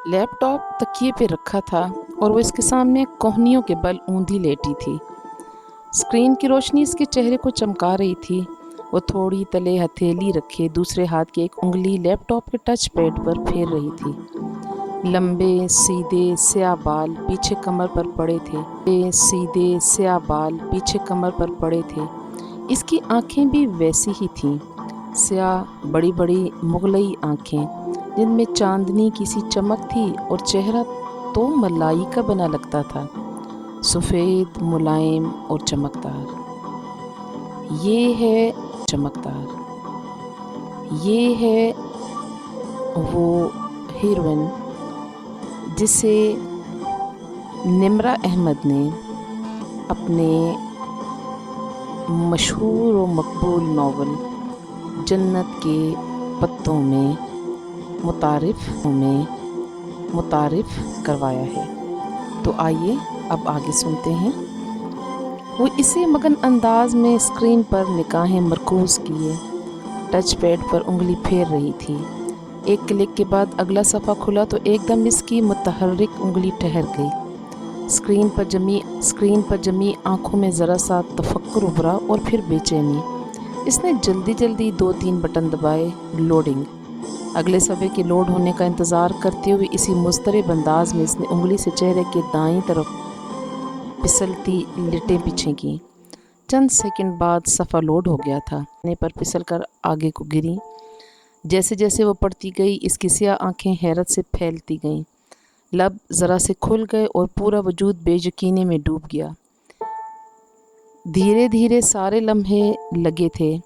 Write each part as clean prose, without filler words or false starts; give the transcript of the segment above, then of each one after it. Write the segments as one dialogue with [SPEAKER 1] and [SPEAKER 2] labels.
[SPEAKER 1] Lap top तकिए पे रखा था और वो इसके सामने कोहनियों के बल ऊंधी लेटी थी। स्क्रीन की रोशनी इसके चेहरे को चमका रही थी। वो थोड़ी तले हथेली रखे दूसरे हाथ की एक उंगली लैपटॉप के टच पैड पर फेर रही थी। लंबे सीधे स्याह बाल पीछे कमर पर पड़े थे। सीधे स्याह बाल पीछे कमर पर पड़े थे। इसकी आंखें भी वैसी ही थीं, स्याह बड़ी बड़ी मुगलई आंखें जिनमें चांदनी की सी चमक थी और चेहरा तो मलाई का बना लगता था, सफ़ेद मुलायम और चमकदार। ये है चमकदार, ये है वो हीरोइन जिसे निम्रा अहमद ने अपने मशहूर और मकबूल नावल जन्नत के पत्तों में मुतारिफ करवाया है। तो आइए अब आगे सुनते हैं। वो इसी मगन अंदाज में स्क्रीन पर निगाहें मरकूज़ किए टच पैड पर उंगली फेर रही थी। एक क्लिक के बाद अगला सफ़ा खुला तो एकदम इसकी मुतहर्रिक उंगली ठहर गई। स्क्रीन पर जमी आंखों में ज़रा सा तफक्कुर उभरा और फिर बेचैनी। इसने जल्दी जल्दी 2-3 बटन दबाए। लोडिंग। अगले सफ़े के लोड होने का इंतज़ार करते हुए इसी मुस्तरिब अंदाज में इसने उंगली से चेहरे के दाईं तरफ फिसलती लिटें पीछे की। चंद सेकंड बाद सफ़ा लोड हो गया था। ने पर फिसल कर आगे को गिरी। जैसे जैसे वो पढ़ती गई इसकी स्याह आंखें हैरत से फैलती गईं। लब ज़रा से खुल गए और पूरा वजूद बेयकीनी में डूब गया। धीरे धीरे सारे लम्हे लगे थे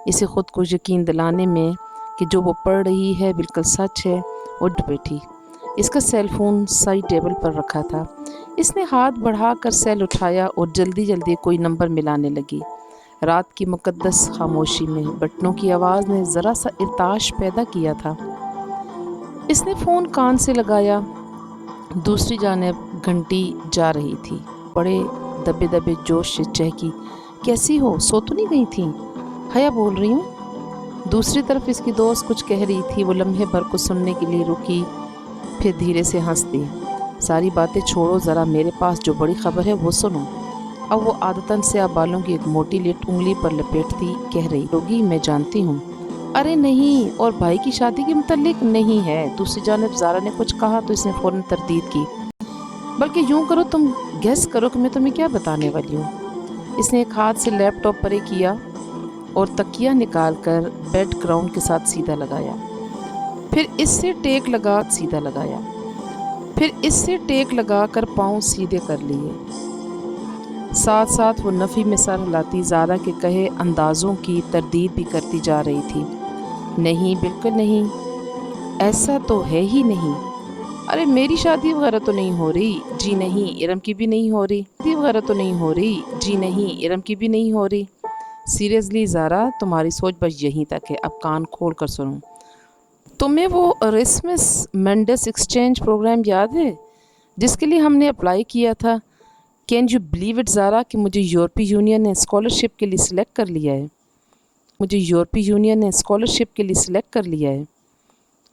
[SPEAKER 1] इसे ख़ुद को यकीन दिलाने में कि जो वो पढ़ रही है बिल्कुल सच है। वो बैठी। इसका सेल फ़ोन साइड टेबल पर रखा था। इसने हाथ बढ़ाकर सेल उठाया और जल्दी जल्दी कोई नंबर मिलाने लगी। रात की मुकद्दस खामोशी में बटनों की आवाज़ ने ज़रा सा इर्ताश पैदा किया था। इसने फ़ोन कान से लगाया। दूसरी जानिब घंटी जा रही थी। बड़े दबे दबे जोश से चहकी, कैसी हो, सो तो नहीं गई थी? हया बोल रही हूँ। दूसरी तरफ इसकी दोस्त कुछ कह रही थी। वो लम्हे भर को सुनने के लिए रुकी, फिर धीरे से हंस दी। सारी बातें छोड़ो, ज़रा मेरे पास जो बड़ी खबर है वो सुनो। अब वो आदतन से आप बालों की एक मोटी लेट उंगली पर लपेटती कह रही, होगी मैं जानती हूँ। अरे नहीं, और भाई की शादी के मुतल्लिक नहीं है। दूसरी जानिब ज़ारा ने कुछ कहा तो इसने फ़ौरन तरदीद की, बल्कि यूँ करो तुम गेस करो कि मैं तुम्हें क्या बताने वाली हूँ। इसने एक हाथ से लैपटॉप परे किया और तकिया निकाल कर बेड ग्राउंड के साथ सीधा लगाया। फिर इससे टेक लगा कर पाँव सीधे कर लिए। साथ साथ वो नफ़ी में सर हिलाती ज़ारा के कहे अंदाज़ों की तरदीद भी करती जा रही थी। नहीं, बिल्कुल नहीं, ऐसा तो है ही नहीं। अरे मेरी शादी वगैरह तो नहीं हो रही। जी नहीं, इरम की भी नहीं हो रही। शादी वगैरह तो नहीं हो रही। जी नहीं, इरम की भी नहीं हो रही। सीरियसली ज़ारा, तुम्हारी सोच बस यहीं तक है। अब कान खोल कर सुनो। तुम्हें वो एरास्मस मेंडस एक्सचेंज प्रोग्राम याद है जिसके लिए हमने अप्लाई किया था? Can you believe it Zara कि मुझे यूरोपीय यूनियन ने स्कॉलरशिप के लिए सिलेक्ट कर लिया है।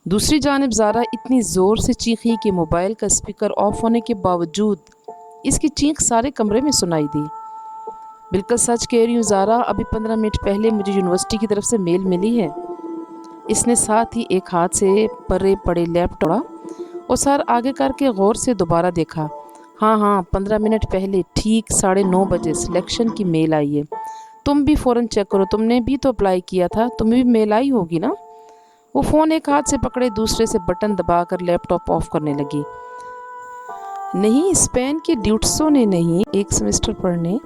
[SPEAKER 1] दूसरी जानिब ज़ारा इतनी ज़ोर से चीखी कि मोबाइल का स्पीकर ऑफ होने के बावजूद इसकी चीख सारे कमरे में सुनाई दी। बिल्कुल सच कह रही हूँ ज़ारा, अभी 15 मिनट पहले मुझे यूनिवर्सिटी की तरफ से मेल मिली है। इसने साथ ही एक हाथ से परे पड़े लैपटॉप और सर आगे करके गौर से दोबारा देखा। हाँ, 15 मिनट पहले ठीक 9:30 बजे सिलेक्शन की मेल आई है। तुम भी फ़ौरन चेक करो, तुमने भी तो अप्लाई किया था, तुम्हें भी मेल आई होगी ना। वो फ़ोन एक हाथ से पकड़े दूसरे से बटन दबाकर लैपटॉप ऑफ करने लगी। नहीं, स्पेन के ड्यूट्सो ने नहीं, एक सेमेस्टर पढ़ने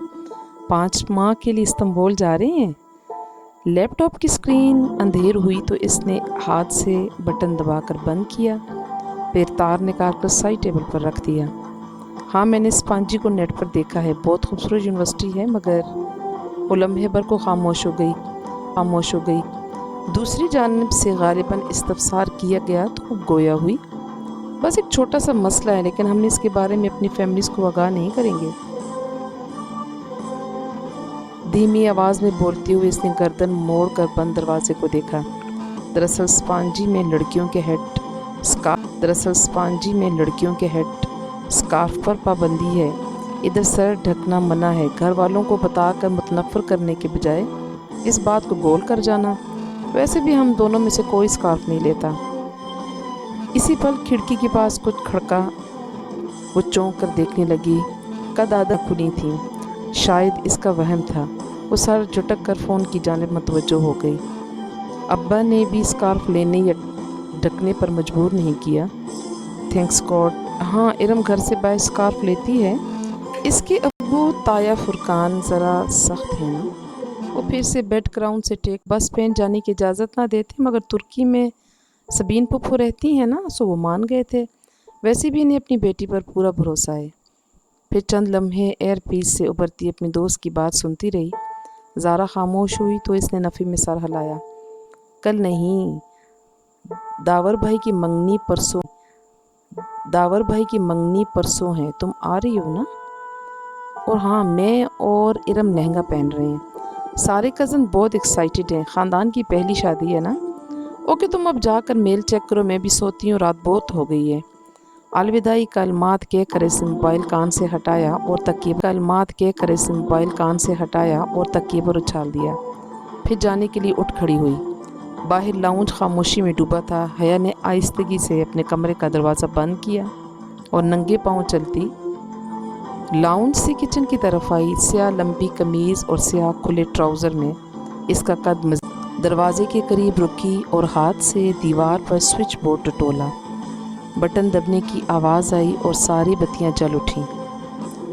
[SPEAKER 1] 5 माह के लिए इस्तांबुल जा रहे हैं। लैपटॉप की स्क्रीन अंधेर हुई तो इसने हाथ से बटन दबाकर बंद किया, फिर तार निकाल कर साइड टेबल पर रख दिया। हाँ, मैंने इस पांजी को नेट पर देखा है, बहुत खूबसूरत यूनिवर्सिटी है। मगर वो लम्हे भर को खामोश हो गई। दूसरी जानिब से गालिबन इस्तफसार किया गया तो वो गोया हुई, बस एक छोटा सा मसला है, लेकिन हमने इसके बारे में अपनी फैमिलीज़ को आगाह नहीं करेंगे। धीमी आवाज़ में बोलते हुए इसने गर्दन मोड़ कर बंद दरवाजे को देखा। दरअसल स्पांजी में लड़कियों के हेड स्कार्फ। दरअसल स्पांजी में लड़कियों के हेड स्कार्फ पर पाबंदी है, इधर सर ढकना मना है। घर वालों को बताकर मुतनफ़र करने के बजाय इस बात को गोल कर जाना। वैसे भी हम दोनों में से कोई स्कार्फ नहीं लेता। इसी पल खिड़की के पास कुछ खड़का। वो चौंक कर देखने लगी। कद खुली थी, शायद इसका वहम था। वो सर झटक कर फ़ोन की जानिब मतवज्जो हो गई। अब्बा ने भी स्कार्फ लेने या ढकने पर मजबूर नहीं किया। Thanks God. हाँ, इरम घर से बाहर स्कार्फ लेती है। इसके अब्बू ताया फुरकान ज़रा सख्त है ना। वो फिर से बेड ग्राउंड से टेक बस स्पेन जाने की इजाज़त ना देते, मगर तुर्की में सबीन पुप्पो रहती हैं ना, सो वो मान गए थे। वैसे भी इन्हें अपनी बेटी पर पूरा भरोसा है। फिर चंद लम्हे एयर पीस से उभरती अपनी दोस्त की बात सुनती रही। ज़ारा खामोश हुई तो इसने नफ़ी में सर हिलाया। कल नहीं, दावर भाई की मंगनी परसों है, तुम आ रही हो ना? और हाँ, मैं और इरम लहंगा पहन रहे हैं। सारे कज़न बहुत एक्साइटेड हैं, ख़ानदान की पहली शादी है ना। ओके, तुम अब जाकर मेल चेक करो, मैं भी सोती हूँ, रात बहुत हो गई है। अलविदाई कलमात कह कर इस मोबाइल कान से हटाया और तकिए पर उछाल दिया। फिर जाने के लिए उठ खड़ी हुई। बाहर लाउंज खामोशी में डूबा था। हया ने आहिस्तगी से अपने कमरे का दरवाज़ा बंद किया और नंगे पाँव चलती लाउंज से किचन की तरफ आई। स्याह लंबी कमीज़ और स्याह खुले ट्राउज़र में इसका कद दरवाजे के करीब रुकी और हाथ से दीवार पर स्विच बोर्ड टटोला। बटन दबने की आवाज़ आई और सारी बत्तियां जल उठीं।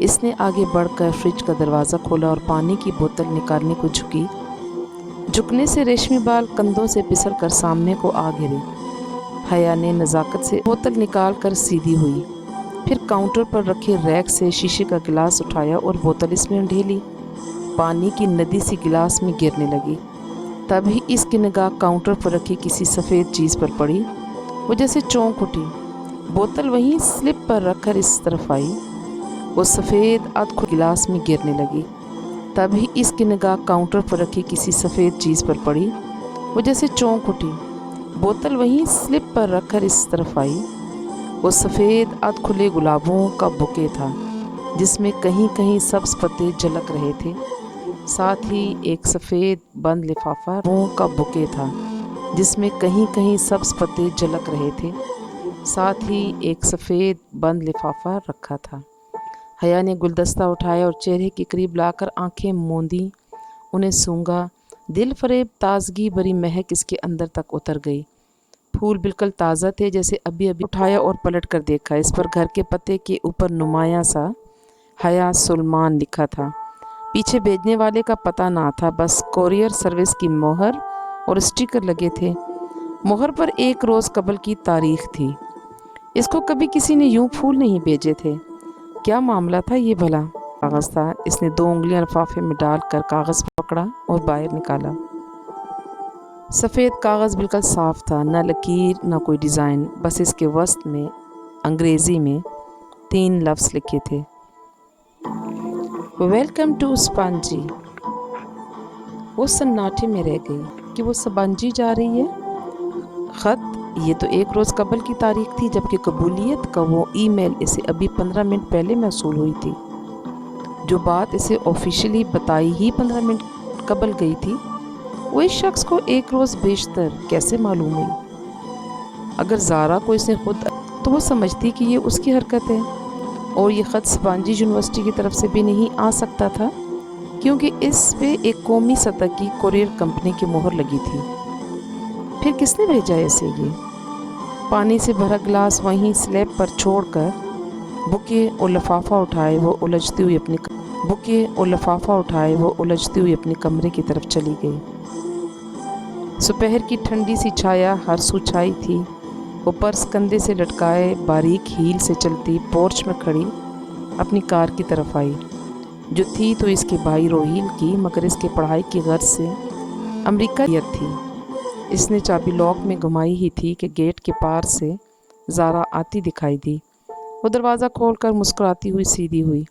[SPEAKER 1] इसने आगे बढ़कर फ्रिज का दरवाज़ा खोला और पानी की बोतल निकालने को झुकने से रेशमी बाल कंधों से फिसल कर सामने को आ गिरे। हया ने नज़ाकत से बोतल निकाल कर सीधी हुई। फिर काउंटर पर रखे रैक से शीशे का गिलास उठाया और बोतल इसमें ढेली। पानी की नदी सी गिलास में गिरने लगी। तभी इसकी निगाह काउंटर पर रखी किसी सफ़ेद चीज़ पर पड़ी। वो जैसे चौंक उठी। बोतल वहीं स्लिप पर रखकर इस तरफ आई। वो सफ़ेद अधखुद गिलास में गिरने लगी। तभी इसकी निगाह काउंटर पर रखी किसी सफ़ेद चीज़ पर पड़ी। वो जैसे चौंक उठी। बोतल वहीं स्लिप पर रखकर इस तरफ आई। वो सफ़ेद अधखुले गुलाबों का बुके था, जिसमें कहीं कहीं सब्ज़ पत्ते झलक रहे थे। साथ ही एक सफ़ेद बंद लिफाफा का बुके था, जिसमें कहीं कहीं सब्ज़ पत्ते झलक रहे थे। साथ ही एक सफ़ेद बंद लिफाफा रखा था। हया ने गुलदस्ता उठाया और चेहरे के करीब लाकर आंखें मूंदी, उन्हें सूंघा। दिल फरेब ताजगी भरी महक इसके अंदर तक उतर गई। फूल बिल्कुल ताज़ा थे, जैसे अभी अभी उठाया और पलट कर देखा। इस पर घर के पते के ऊपर नुमाया सा हया सुलेमान लिखा था। पीछे भेजने वाले का पता ना था, बस कोरियर सर्विस की मोहर और स्टिकर लगे थे। मोहर पर 1 रोज़ कबल की तारीख थी। इसको कभी किसी ने यूं फूल नहीं भेजे थे। क्या मामला था ये भला? कागज़ था। इसने 2 उंगलियां लिफाफे में डालकर कागज़ पकड़ा और बाहर निकाला। सफ़ेद कागज़ बिल्कुल साफ़ था, न लकीर न कोई डिज़ाइन। बस इसके वसत में अंग्रेज़ी में 3 लफ्ज़ लिखे थे, वेलकम टू स्पांजी। वो सन्नाटे में रह गई कि वो स्पांजी जा रही है। ख़त ये तो 1 रोज़ कबल की तारीख थी, जबकि कबूलियत का वो ईमेल इसे अभी 15 मिनट पहले मौसूल हुई थी। जो बात इसे ऑफिशियली बताई ही 15 मिनट कबल गई थी, वो इस शख्स को 1 रोज़ बेशतर कैसे मालूम हुई? अगर ज़ारा को इसने खुद तो वो समझती कि ये उसकी हरकत है, और ये ख़त स्पांजी यूनिवर्सिटी की तरफ से भी नहीं आ सकता था, क्योंकि इस पे एक कौमी सतह की कोरियर कंपनी की मोहर लगी थी। फिर किसने भेजा इसे? ये पानी से भरा गिलास वहीं स्लैब पर छोड़कर बुके और लिफाफा उठाए वो उलझती हुई अपने कमरे की तरफ चली गई। दोपहर की ठंडी सी छाया हर सू छाई थी। वो पर्स कंधे से लटकाए बारीक हील से चलती पोर्च में खड़ी अपनी कार की तरफ आई, जो थी तो इसके भाई रोहिल की, मगर इसके पढ़ाई की गर्ज से अमेरिका थी। इसने चाबी लॉक में घुमाई ही थी कि गेट के पार से ज़ारा आती दिखाई दी। वो दरवाज़ा खोलकर मुस्कुराती हुई सीधी हुई।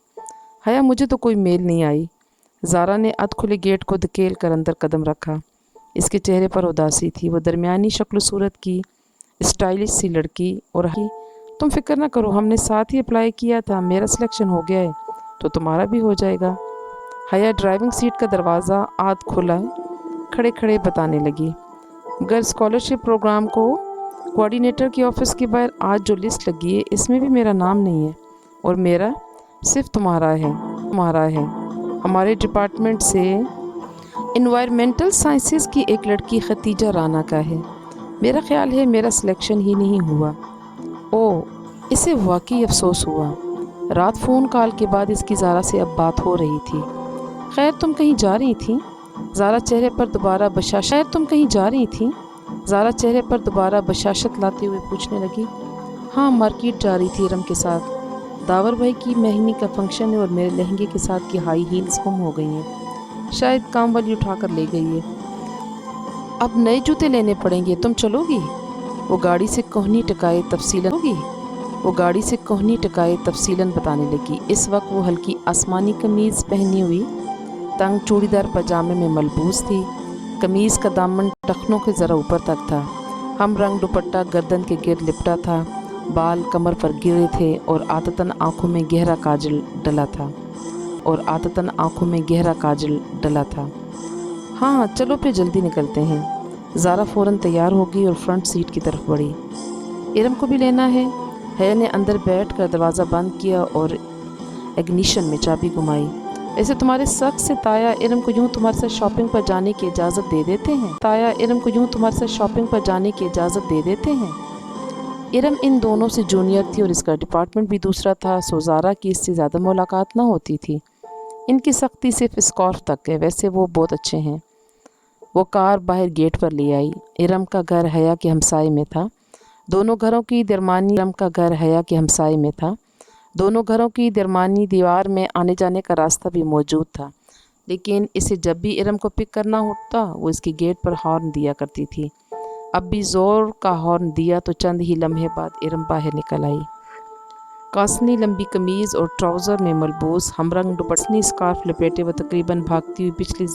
[SPEAKER 1] हया, मुझे तो कोई मेल नहीं आई। ज़ारा ने अधखुले गेट को धकेल कर अंदर कदम रखा। इसके चेहरे पर उदासी थी। वो दरमियानी शक्ल सूरत की स्टाइलिश सी लड़की और तुम फिक्र ना करो, हमने साथ ही अप्लाई किया था, मेरा सिलेक्शन हो गया है तो तुम्हारा भी हो जाएगा। हया ड्राइविंग सीट का दरवाज़ा आध खुला खड़े खड़े बताने लगी। गर्ल स्कॉलरशिप प्रोग्राम को कोऑर्डिनेटर के ऑफिस के बाहर आज जो लिस्ट लगी है इसमें भी मेरा नाम नहीं है और मेरा सिर्फ तुम्हारा है। हमारे डिपार्टमेंट से इन्वायरमेंटल साइंसेस की एक लड़की खतीजा राना का है। मेरा ख्याल है मेरा सिलेक्शन ही नहीं हुआ। ओह, इसे वाकई अफसोस हुआ। रात फ़ोन कॉल के बाद इसकी ज़ारा से अब बात हो रही थी। खैर तुम कहीं जा रही थी? ज़ारा चेहरे पर दोबारा बशाशत लाते हुए पूछने लगी। हाँ, मार्केट जा रही थी इरम के साथ। दावर भाई की महंगी का फंक्शन है और मेरे लहंगे के साथ की हाई हील्स गुम हो गई हैं। शायद काम वाली उठा कर ले गई है। अब नए जूते लेने पड़ेंगे, तुम चलोगी? वो गाड़ी से कोहनी टकाए तफसीलन बताने लगी। इस वक्त वो हल्की आसमानी कमीज़ पहनी हुई तंग चूड़ीदार पजामे में मलबूस थी। कमीज़ का दामन टखनों के ज़रा ऊपर तक था। हम रंग दुपट्टा गर्दन के गिर्द लिपटा था। बाल कमर पर गिरे थे और आदतन आँखों में गहरा काजल डला था। हाँ चलो फिर जल्दी निकलते हैं। ज़ारा फ़ौरन तैयार हो गई और फ्रंट सीट की तरफ बढ़ी। इरम को भी लेना है। हया ने अंदर बैठ कर दरवाज़ा बंद किया और इग्निशन में चाबी घुमाई। ऐसे तुम्हारे शक से ताया इरम को यूँ तुम्हारे साथ शॉपिंग पर जाने की इजाज़त दे देते हैं। इरम इन दोनों से जूनियर थी और इसका डिपार्टमेंट भी दूसरा था, सो ज़ारा की इससे ज़्यादा मुलाकात ना होती थी। इनकी सख्ती सिर्फ स्कार्फ तक है। वैसे वो बहुत अच्छे हैं। वो कार बाहर गेट पर ले आई। इरम का घर हया के हमसाए में था। दोनों घरों की दरमानी दीवार में आने जाने का रास्ता भी मौजूद था, लेकिन इसे जब भी इरम को पिक करना होता वो इसके गेट पर हॉर्न दिया करती थी। अब भी ज़ोर का हॉर्न दिया तो चंद ही लम्हे बाद इरम बाहर निकल आई। कासनी लंबी कमीज़ और ट्राउज़र में मलबूस हमरंग दुपट्टा स्कार्फ लपेटे वो तकरीबन भागती हुई पिछली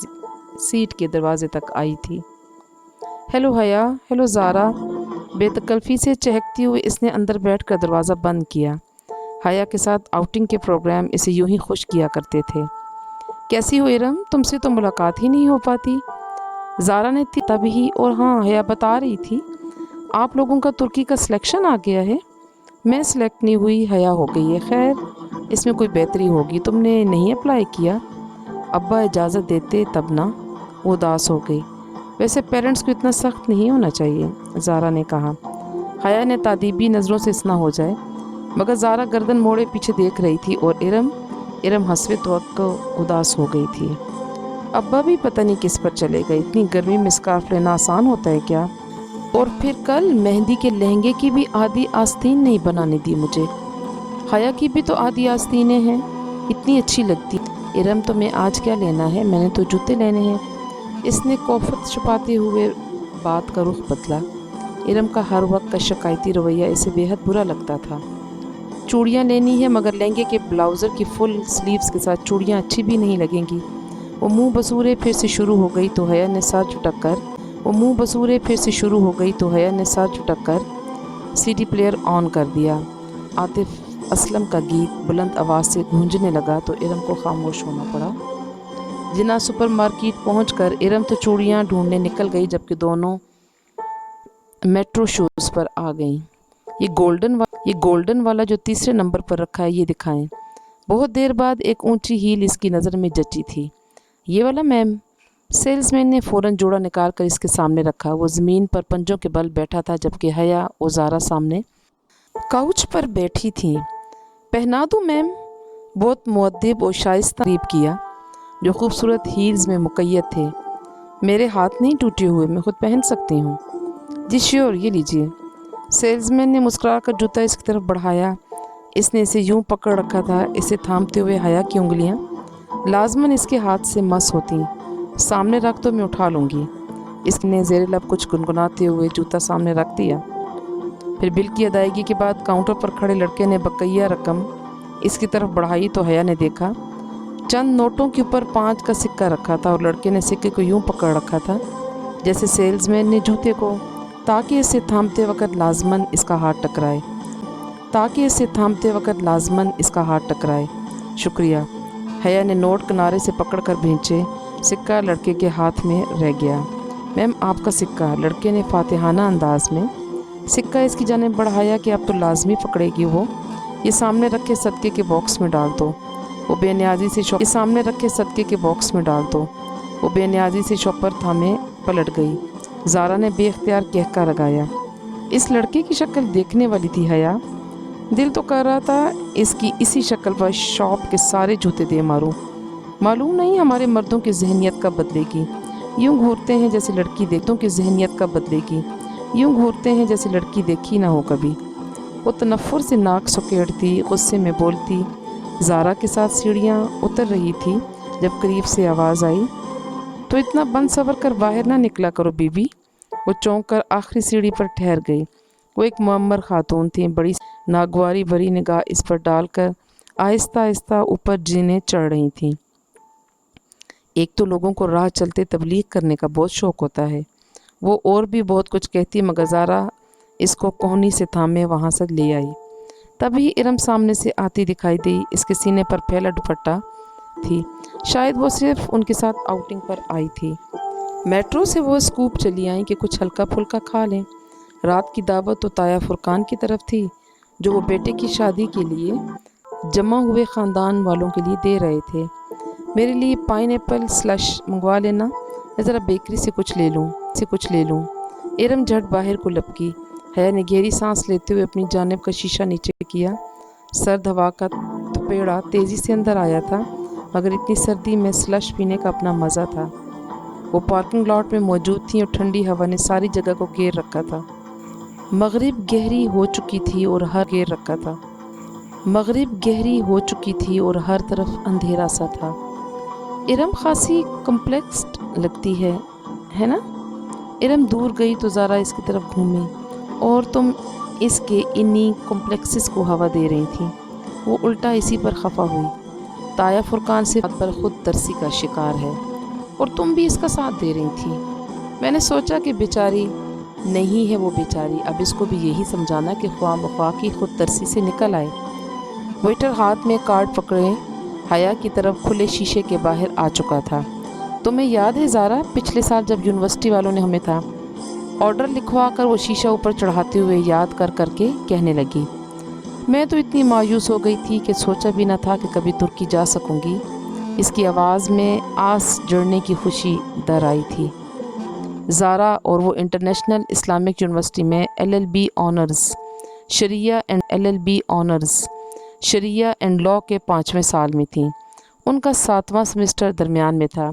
[SPEAKER 1] सीट के दरवाजे तक आई थी। हेलो हया, हेलो ज़ारा। बेतकल्फ़ी से चहकती हुई इसने अंदर बैठकर दरवाज़ा बंद किया। हया के साथ आउटिंग के प्रोग्राम इसे यूं ही खुश किया करते थे। कैसी हो इरम, तुमसे तो मुलाकात ही नहीं हो पाती। ज़ारा ने तभी और हाँ हया बता रही थी आप लोगों का तुर्की का सिलेक्शन आ गया है। मैं सिलेक्ट नहीं हुई, हया हो गई है। खैर इसमें कोई बेहतरी होगी, तुमने नहीं अप्लाई किया? अब्बा इजाज़त देते तब ना। वो उदास हो गई। वैसे पेरेंट्स को इतना सख्त नहीं होना चाहिए, ज़ारा ने कहा। हया ने तादीबी नज़रों से इतना हो जाए, मगर ज़ारा गर्दन मोड़े पीछे देख रही थी और इरम हंसवे वक्त उदास हो गई थी। अब्बा भी पता नहीं किस पर चले गए। इतनी गर्मी में स्कार्फ लेना आसान होता है क्या? और फिर कल मेहंदी के लहंगे की भी आधी आस्तीन नहीं बनाने दी मुझे। हया की भी तो आधी आस्तीनें हैं, इतनी अच्छी लगती। इरम तुम्हें आज क्या लेना है? मैंने तो जूते लेने हैं। इसने कोफत छुपाते हुए बात का रुख बदला। इरम का हर वक्त का शिकायती रवैया इसे बेहद बुरा लगता था। चूड़ियाँ लेनी है, मगर लहंगे के ब्लाउज़र की फुल स्लीव्स के साथ चूड़ियाँ अच्छी भी नहीं लगेंगी। वो मुँह बसूरे फिर से शुरू हो गई तो हया ने सर झुटक कर सीडी प्लेयर ऑन कर दिया। आतिफ असलम का गीत बुलंद आवाज़ से गूंजने लगा तो इरम को खामोश होना पड़ा। जिना सुपरमार्केट पहुंचकर इरम तो चूड़ियाँ ढूंढने निकल गई, जबकि दोनों मेट्रो शूज़ पर आ गईं। ये गोल्डन वाला जो तीसरे नंबर पर रखा है, ये दिखाएं। बहुत देर बाद एक ऊंची हील इसकी नज़र में जची थी। ये वाला मैम। सेल्समैन ने फ़ौरन जोड़ा निकाल कर इसके सामने रखा। वो ज़मीन पर पंजों के बल बैठा था, जबकि हया और ज़ारा सामने काउच पर बैठी थीं। पहना दूँ मैम? बहुत मुअद्दिब और शाइस्ता तरीब किया, जो खूबसूरत हील्स में मुक़य्यद थे। मेरे हाथ नहीं टूटे हुए, मैं खुद पहन सकती हूँ। जी श्योर, ये लीजिए। सेल्समैन ने मुस्कुरा कर जूता इसकी तरफ बढ़ाया। इसने इसे यूं पकड़ रखा था, इसे थामते हुए हया की उंगलियां लाजमन इसके हाथ से मस होती। सामने रख तो मैं उठा लूँगी। इसने ज़ेरे लब कुछ गुनगुनाते हुए जूता सामने रख दिया। फिर बिल की अदायगी के बाद काउंटर पर खड़े लड़के ने बकैया रकम इसकी तरफ बढ़ाई तो हया ने देखा चंद नोटों के ऊपर 5 का सिक्का रखा था और लड़के ने सिक्के को यूं पकड़ रखा था जैसे सेल्समैन ने जूते को ताकि इसे थामते वक़्त लाज़मन इसका हाथ टकराए, ताकि इसे थामते वक़्त लाज़मन इसका हाथ टकराए। शुक्रिया। हया ने नोट किनारे से पकड़कर भेजे। सिक्का लड़के के हाथ में रह गया। मैम आपका सिक्का, लड़के ने फातिहाना अंदाज में सिक्का इसकी जानिब बढ़ाया कि अब तो लाजमी पकड़ेगी वो। ये सामने रखे सदके के बॉक्स में डाल दो। वो बेनियाजी से ये सामने रखे सदके के बॉक्स में डाल दो। वो बेनियाजी से शॉपर थामे पलट गई। ज़ारा ने बेख्तियार कहका लगाया, इस लड़के की शक्ल देखने वाली थी हया। दिल तो कर रहा था इसकी इसी शक्ल पर शॉप के सारे जूते दे मारूं। मालूम नहीं हमारे मर्दों की जहनीत कब बदलेगी। यूं घूरते हैं जैसे लड़की देखतों की जहनीत कब बदलेगी। यूं घूरते हैं जैसे लड़की देखी ना हो कभी। वो तनफ़ुर से नाक सुकेड़ती, गुस्से में बोलती। ज़ारा के साथ सीढ़ियाँ उतर रही थी जब करीब से आवाज़ आई, तो इतना बंद सवर कर बाहर ना निकला करो बीबी। वो चौंक कर आखिरी सीढ़ी पर ठहर गई। वो एक मुअम्मर खातून थी। बड़ी नागवारी भरी निगाह इस पर डालकर आहिस्ता आहिस्ता ऊपर जीने चढ़ रही थीं। एक तो लोगों को राह चलते तबलीग करने का बहुत शौक़ होता है। वो और भी बहुत कुछ कहती, मगर ज़ारा इसको कोहनी से थामे वहाँ से ले आई। तभी इरम सामने से आती दिखाई दी। इसके सीने पर फैला दुपट्टा थी। शायद वो सिर्फ उनके साथ आउटिंग पर आई थी। मेट्रो से वो स्कूप चली आई कि कुछ हल्का फुल्का खा लें। रात की दावत तो ताया फुरकान की तरफ थी, जो वो बेटे की शादी के लिए जमा हुए ख़ानदान वालों के लिए दे रहे थे। मेरे लिए पाइनएप्पल स्लश मंगवा लेना, मैं ज़रा बेकरी से कुछ ले लूँ। इरम झट बाहर को लपकी। हया ने गहरी सांस लेते हुए अपनी जानिब का शीशा नीचे किया। सर्द हवा का थपेड़ा तेज़ी से अंदर आया था, मगर इतनी सर्दी में स्लश पीने का अपना मज़ा था। वो पार्किंग लॉट में मौजूद थी और ठंडी हवा ने सारी जगह को घेर रखा था। मगरिब गहरी हो चुकी थी और हर तरफ अंधेरा सा था। इरम खासी कॉम्प्लेक्स्ड लगती है ना? इरम दूर गई तो ज़ारा इसकी तरफ घूमी, और तुम इसके इन्हीं कॉम्प्लेक्सेस को हवा दे रही थी। वो उल्टा इसी पर खफा हुई। ताया फुरकान से बात पर खुद तरसी का शिकार है और तुम भी इसका साथ दे रही थी। मैंने सोचा कि बेचारी नहीं है वो बेचारी, अब इसको भी यही समझाना कि ख्वाह की खुद तरसी से निकल आए। वेटर हाथ में कार्ड पकड़े हया की तरफ खुले शीशे के बाहर आ चुका था। तुम्हें याद है ज़ारा, पिछले साल जब यूनिवर्सिटी वालों ने हमें था ऑर्डर लिखवा कर वो शीशा ऊपर चढ़ाते हुए याद करके कहने लगी। मैं तो इतनी मायूस हो गई थी कि सोचा भी न था कि कभी तुर्की जा सकूंगी। इसकी आवाज़ में आस जड़ने की खुशी दर आई थी। ज़ारा और वो इंटरनेशनल इस्लामिक यूनिवर्सिटी में LLB ऑनर्स शरिया एंड लॉ के 5वें साल में थी। उनका 7वां सेमेस्टर दरमियान में था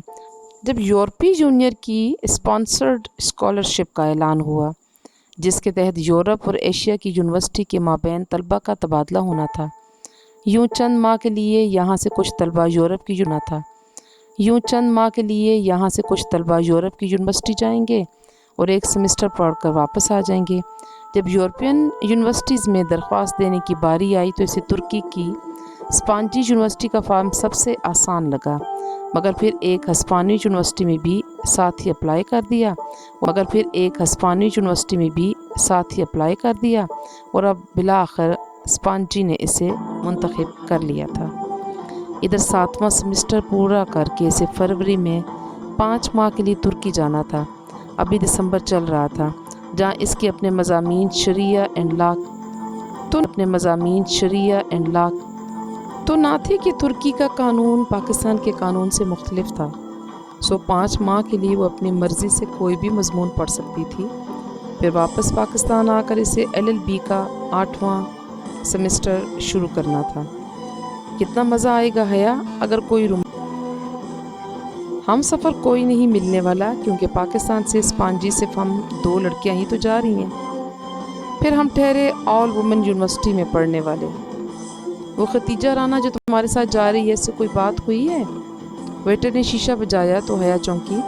[SPEAKER 1] जब यूरोपीय यूनियन की स्पॉन्सर्ड स्कॉलरशिप का ऐलान हुआ, जिसके तहत यूरोप और एशिया की यूनिवर्सिटी के माबैन तलबा का तबादला होना था। यूँ चंद माह के लिए यहाँ से कुछ तलबा यूरोप की यूनिवर्सिटी जाएंगे और एक सेमेस्टर पढ़कर वापस आ जाएंगे। जब यूरोपियन यूनिवर्सिटीज़ में दरख्वास्त देने की बारी आई तो इसे तुर्की की स्पांजी यूनिवर्सिटी का फॉर्म सबसे आसान लगा, मगर फिर एक हस्पानी यूनिवर्सिटी में भी साथ ही अप्लाई कर दिया और अब बिला आखिर स्पांजी ने इसे मुंतखब कर लिया था। इधर 7वां सेमेस्टर पूरा करके इसे फरवरी में 5 माह के लिए तुर्की जाना था। अभी दिसंबर चल रहा था, जहाँ इसके अपने मज़ामीन शरिया एंड लॉ तो ना थे कि तुर्की का कानून पाकिस्तान के कानून से मुख्तलिफ था। 5 माह के लिए वो अपनी मर्ज़ी से कोई भी मज़मून पढ़ सकती थी। फिर वापस पाकिस्तान आकर इसे LLB का 8वां सेमेस्टर शुरू करना था। कितना मज़ा आएगा हया अगर कोई हम सफ़र कोई नहीं मिलने वाला, क्योंकि पाकिस्तान से स्पांजी सिर्फ हम 2 लड़कियां ही तो जा रही हैं। फिर हम ठहरे ऑल वुमेन यूनिवर्सिटी में पढ़ने वाले। वो खतीजा राना जो तुम्हारे साथ जा रही है, इससे कोई बात हुई है? वेटर ने शीशा बजाया तो हया चौंकी,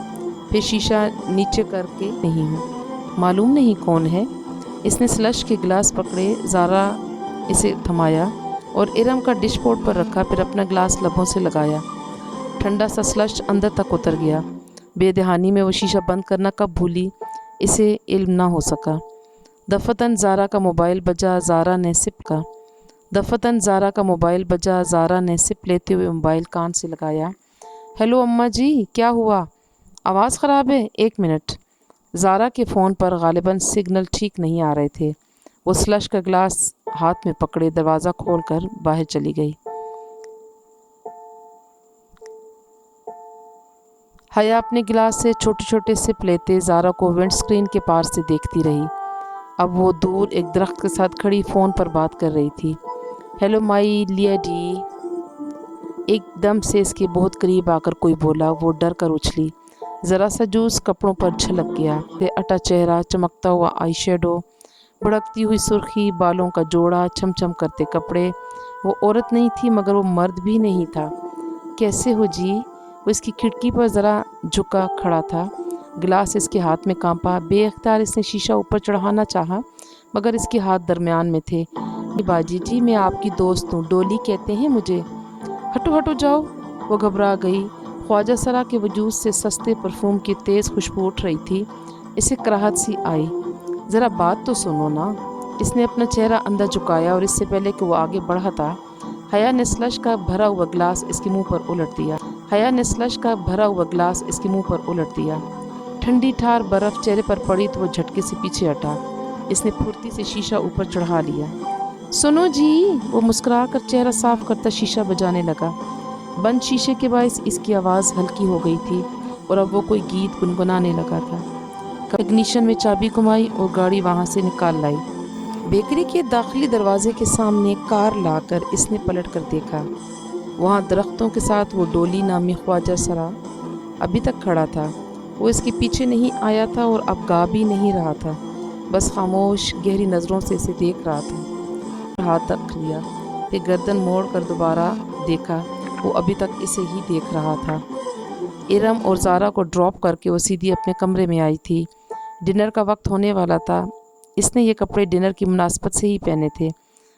[SPEAKER 1] फिर शीशा नीचे करके नहीं हूँ, मालूम नहीं कौन है। इसने स्लश के गिलास पकड़े, ज़ारा इसे थमाया और इरम का डिश बोर्ड पर रखा, फिर अपना गिलास लबों से लगाया। ठंडा सा स्लश अंदर तक उतर गया। बेदहानी में वो शीशा बंद करना कब भूली इसे इल्म ना हो सका। दफ़तन ज़ारा का मोबाइल बजा, ज़ारा ने सिप का दफ़तन ज़ारा का मोबाइल बजा, ज़ारा ने सिप लेते हुए मोबाइल कान से लगाया। हेलो अम्मा जी, क्या हुआ? आवाज़ ख़राब है, 1 मिनट। ज़ारा के फ़ोन पर गालिबन सिग्नल ठीक नहीं आ रहे थे। वो स्लश का गिलास हाथ में पकड़े दरवाज़ा खोलकर बाहर चली गई। हया अपने गिलास से छोटे छोटे सिप लेते ज़ारा को विंड स्क्रीन के पार से देखती रही। अब वो दूर एक दरख्त के साथ खड़ी फ़ोन पर बात कर रही थी। हेलो माई लियाडी, एकदम से इसके बहुत करीब आकर कोई बोला। वो डर कर उछली। ज़रा सा जूस कपड़ों पर छलक गया। अटा चेहरा, चमकता हुआ आई शेडो, भड़कती हुई सुर्खी, बालों का जोड़ा, छमछम करते कपड़े। वो औरत नहीं थी मगर वो मर्द भी नहीं था। कैसे हो जी? वो इसकी खिड़की पर ज़रा झुका खड़ा था। गिलास इसके हाथ में कांपा। बेअख्तियार इसने शीशा ऊपर चढ़ाना चाहा मगर इसके हाथ दरमियान में थे। बाजी जी, मैं आपकी दोस्त हूँ, डोली कहते हैं मुझे। हटो हटो जाओ। वो घबरा गई। ख्वाजा सरा के वजूद से सस्ते परफ्यूम की तेज़ खुशबू उठ रही थी। इसे कराहत सी आई। ज़रा बात तो सुनो ना। इसने अपना चेहरा अंदर झुकाया और इससे पहले कि वो आगे बढ़ा हया ने स्लश का भरा हुआ गिलास इसके मुंह पर उलट दिया। ठंडी ठार बर्फ़ चेहरे पर पड़ी तो वो झटके से पीछे हटा। इसने फुर्ती से शीशा ऊपर चढ़ा लिया। सुनो जी, वो मुस्कुरा कर चेहरा साफ करता शीशा बजाने लगा। बंद शीशे के बायस इसकी आवाज़ हल्की हो गई थी और अब वो कोई गीत गुनगुनाने लगा था। इग्निशन में चाबी घुमाई और गाड़ी वहाँ से निकाल लाई। बेकरी के दाखिली दरवाजे के सामने कार लाकर इसने पलट कर देखा। वहाँ दरख्तों के साथ वो डोली नामी ख्वाजा सरा अभी तक खड़ा था। वो इसके पीछे नहीं आया था और अब गा भी नहीं रहा था, बस खामोश गहरी नज़रों से इसे देख रहा था। हाथ रख लिया, फिर गर्दन मोड़ कर दोबारा देखा। वो अभी तक इसे ही देख रहा था। इरम और ज़ारा को ड्रॉप करके वो सीधी अपने कमरे में आई थी। डिनर का वक्त होने वाला था। इसने ये कपड़े डिनर की मुनासबत से ही पहने थे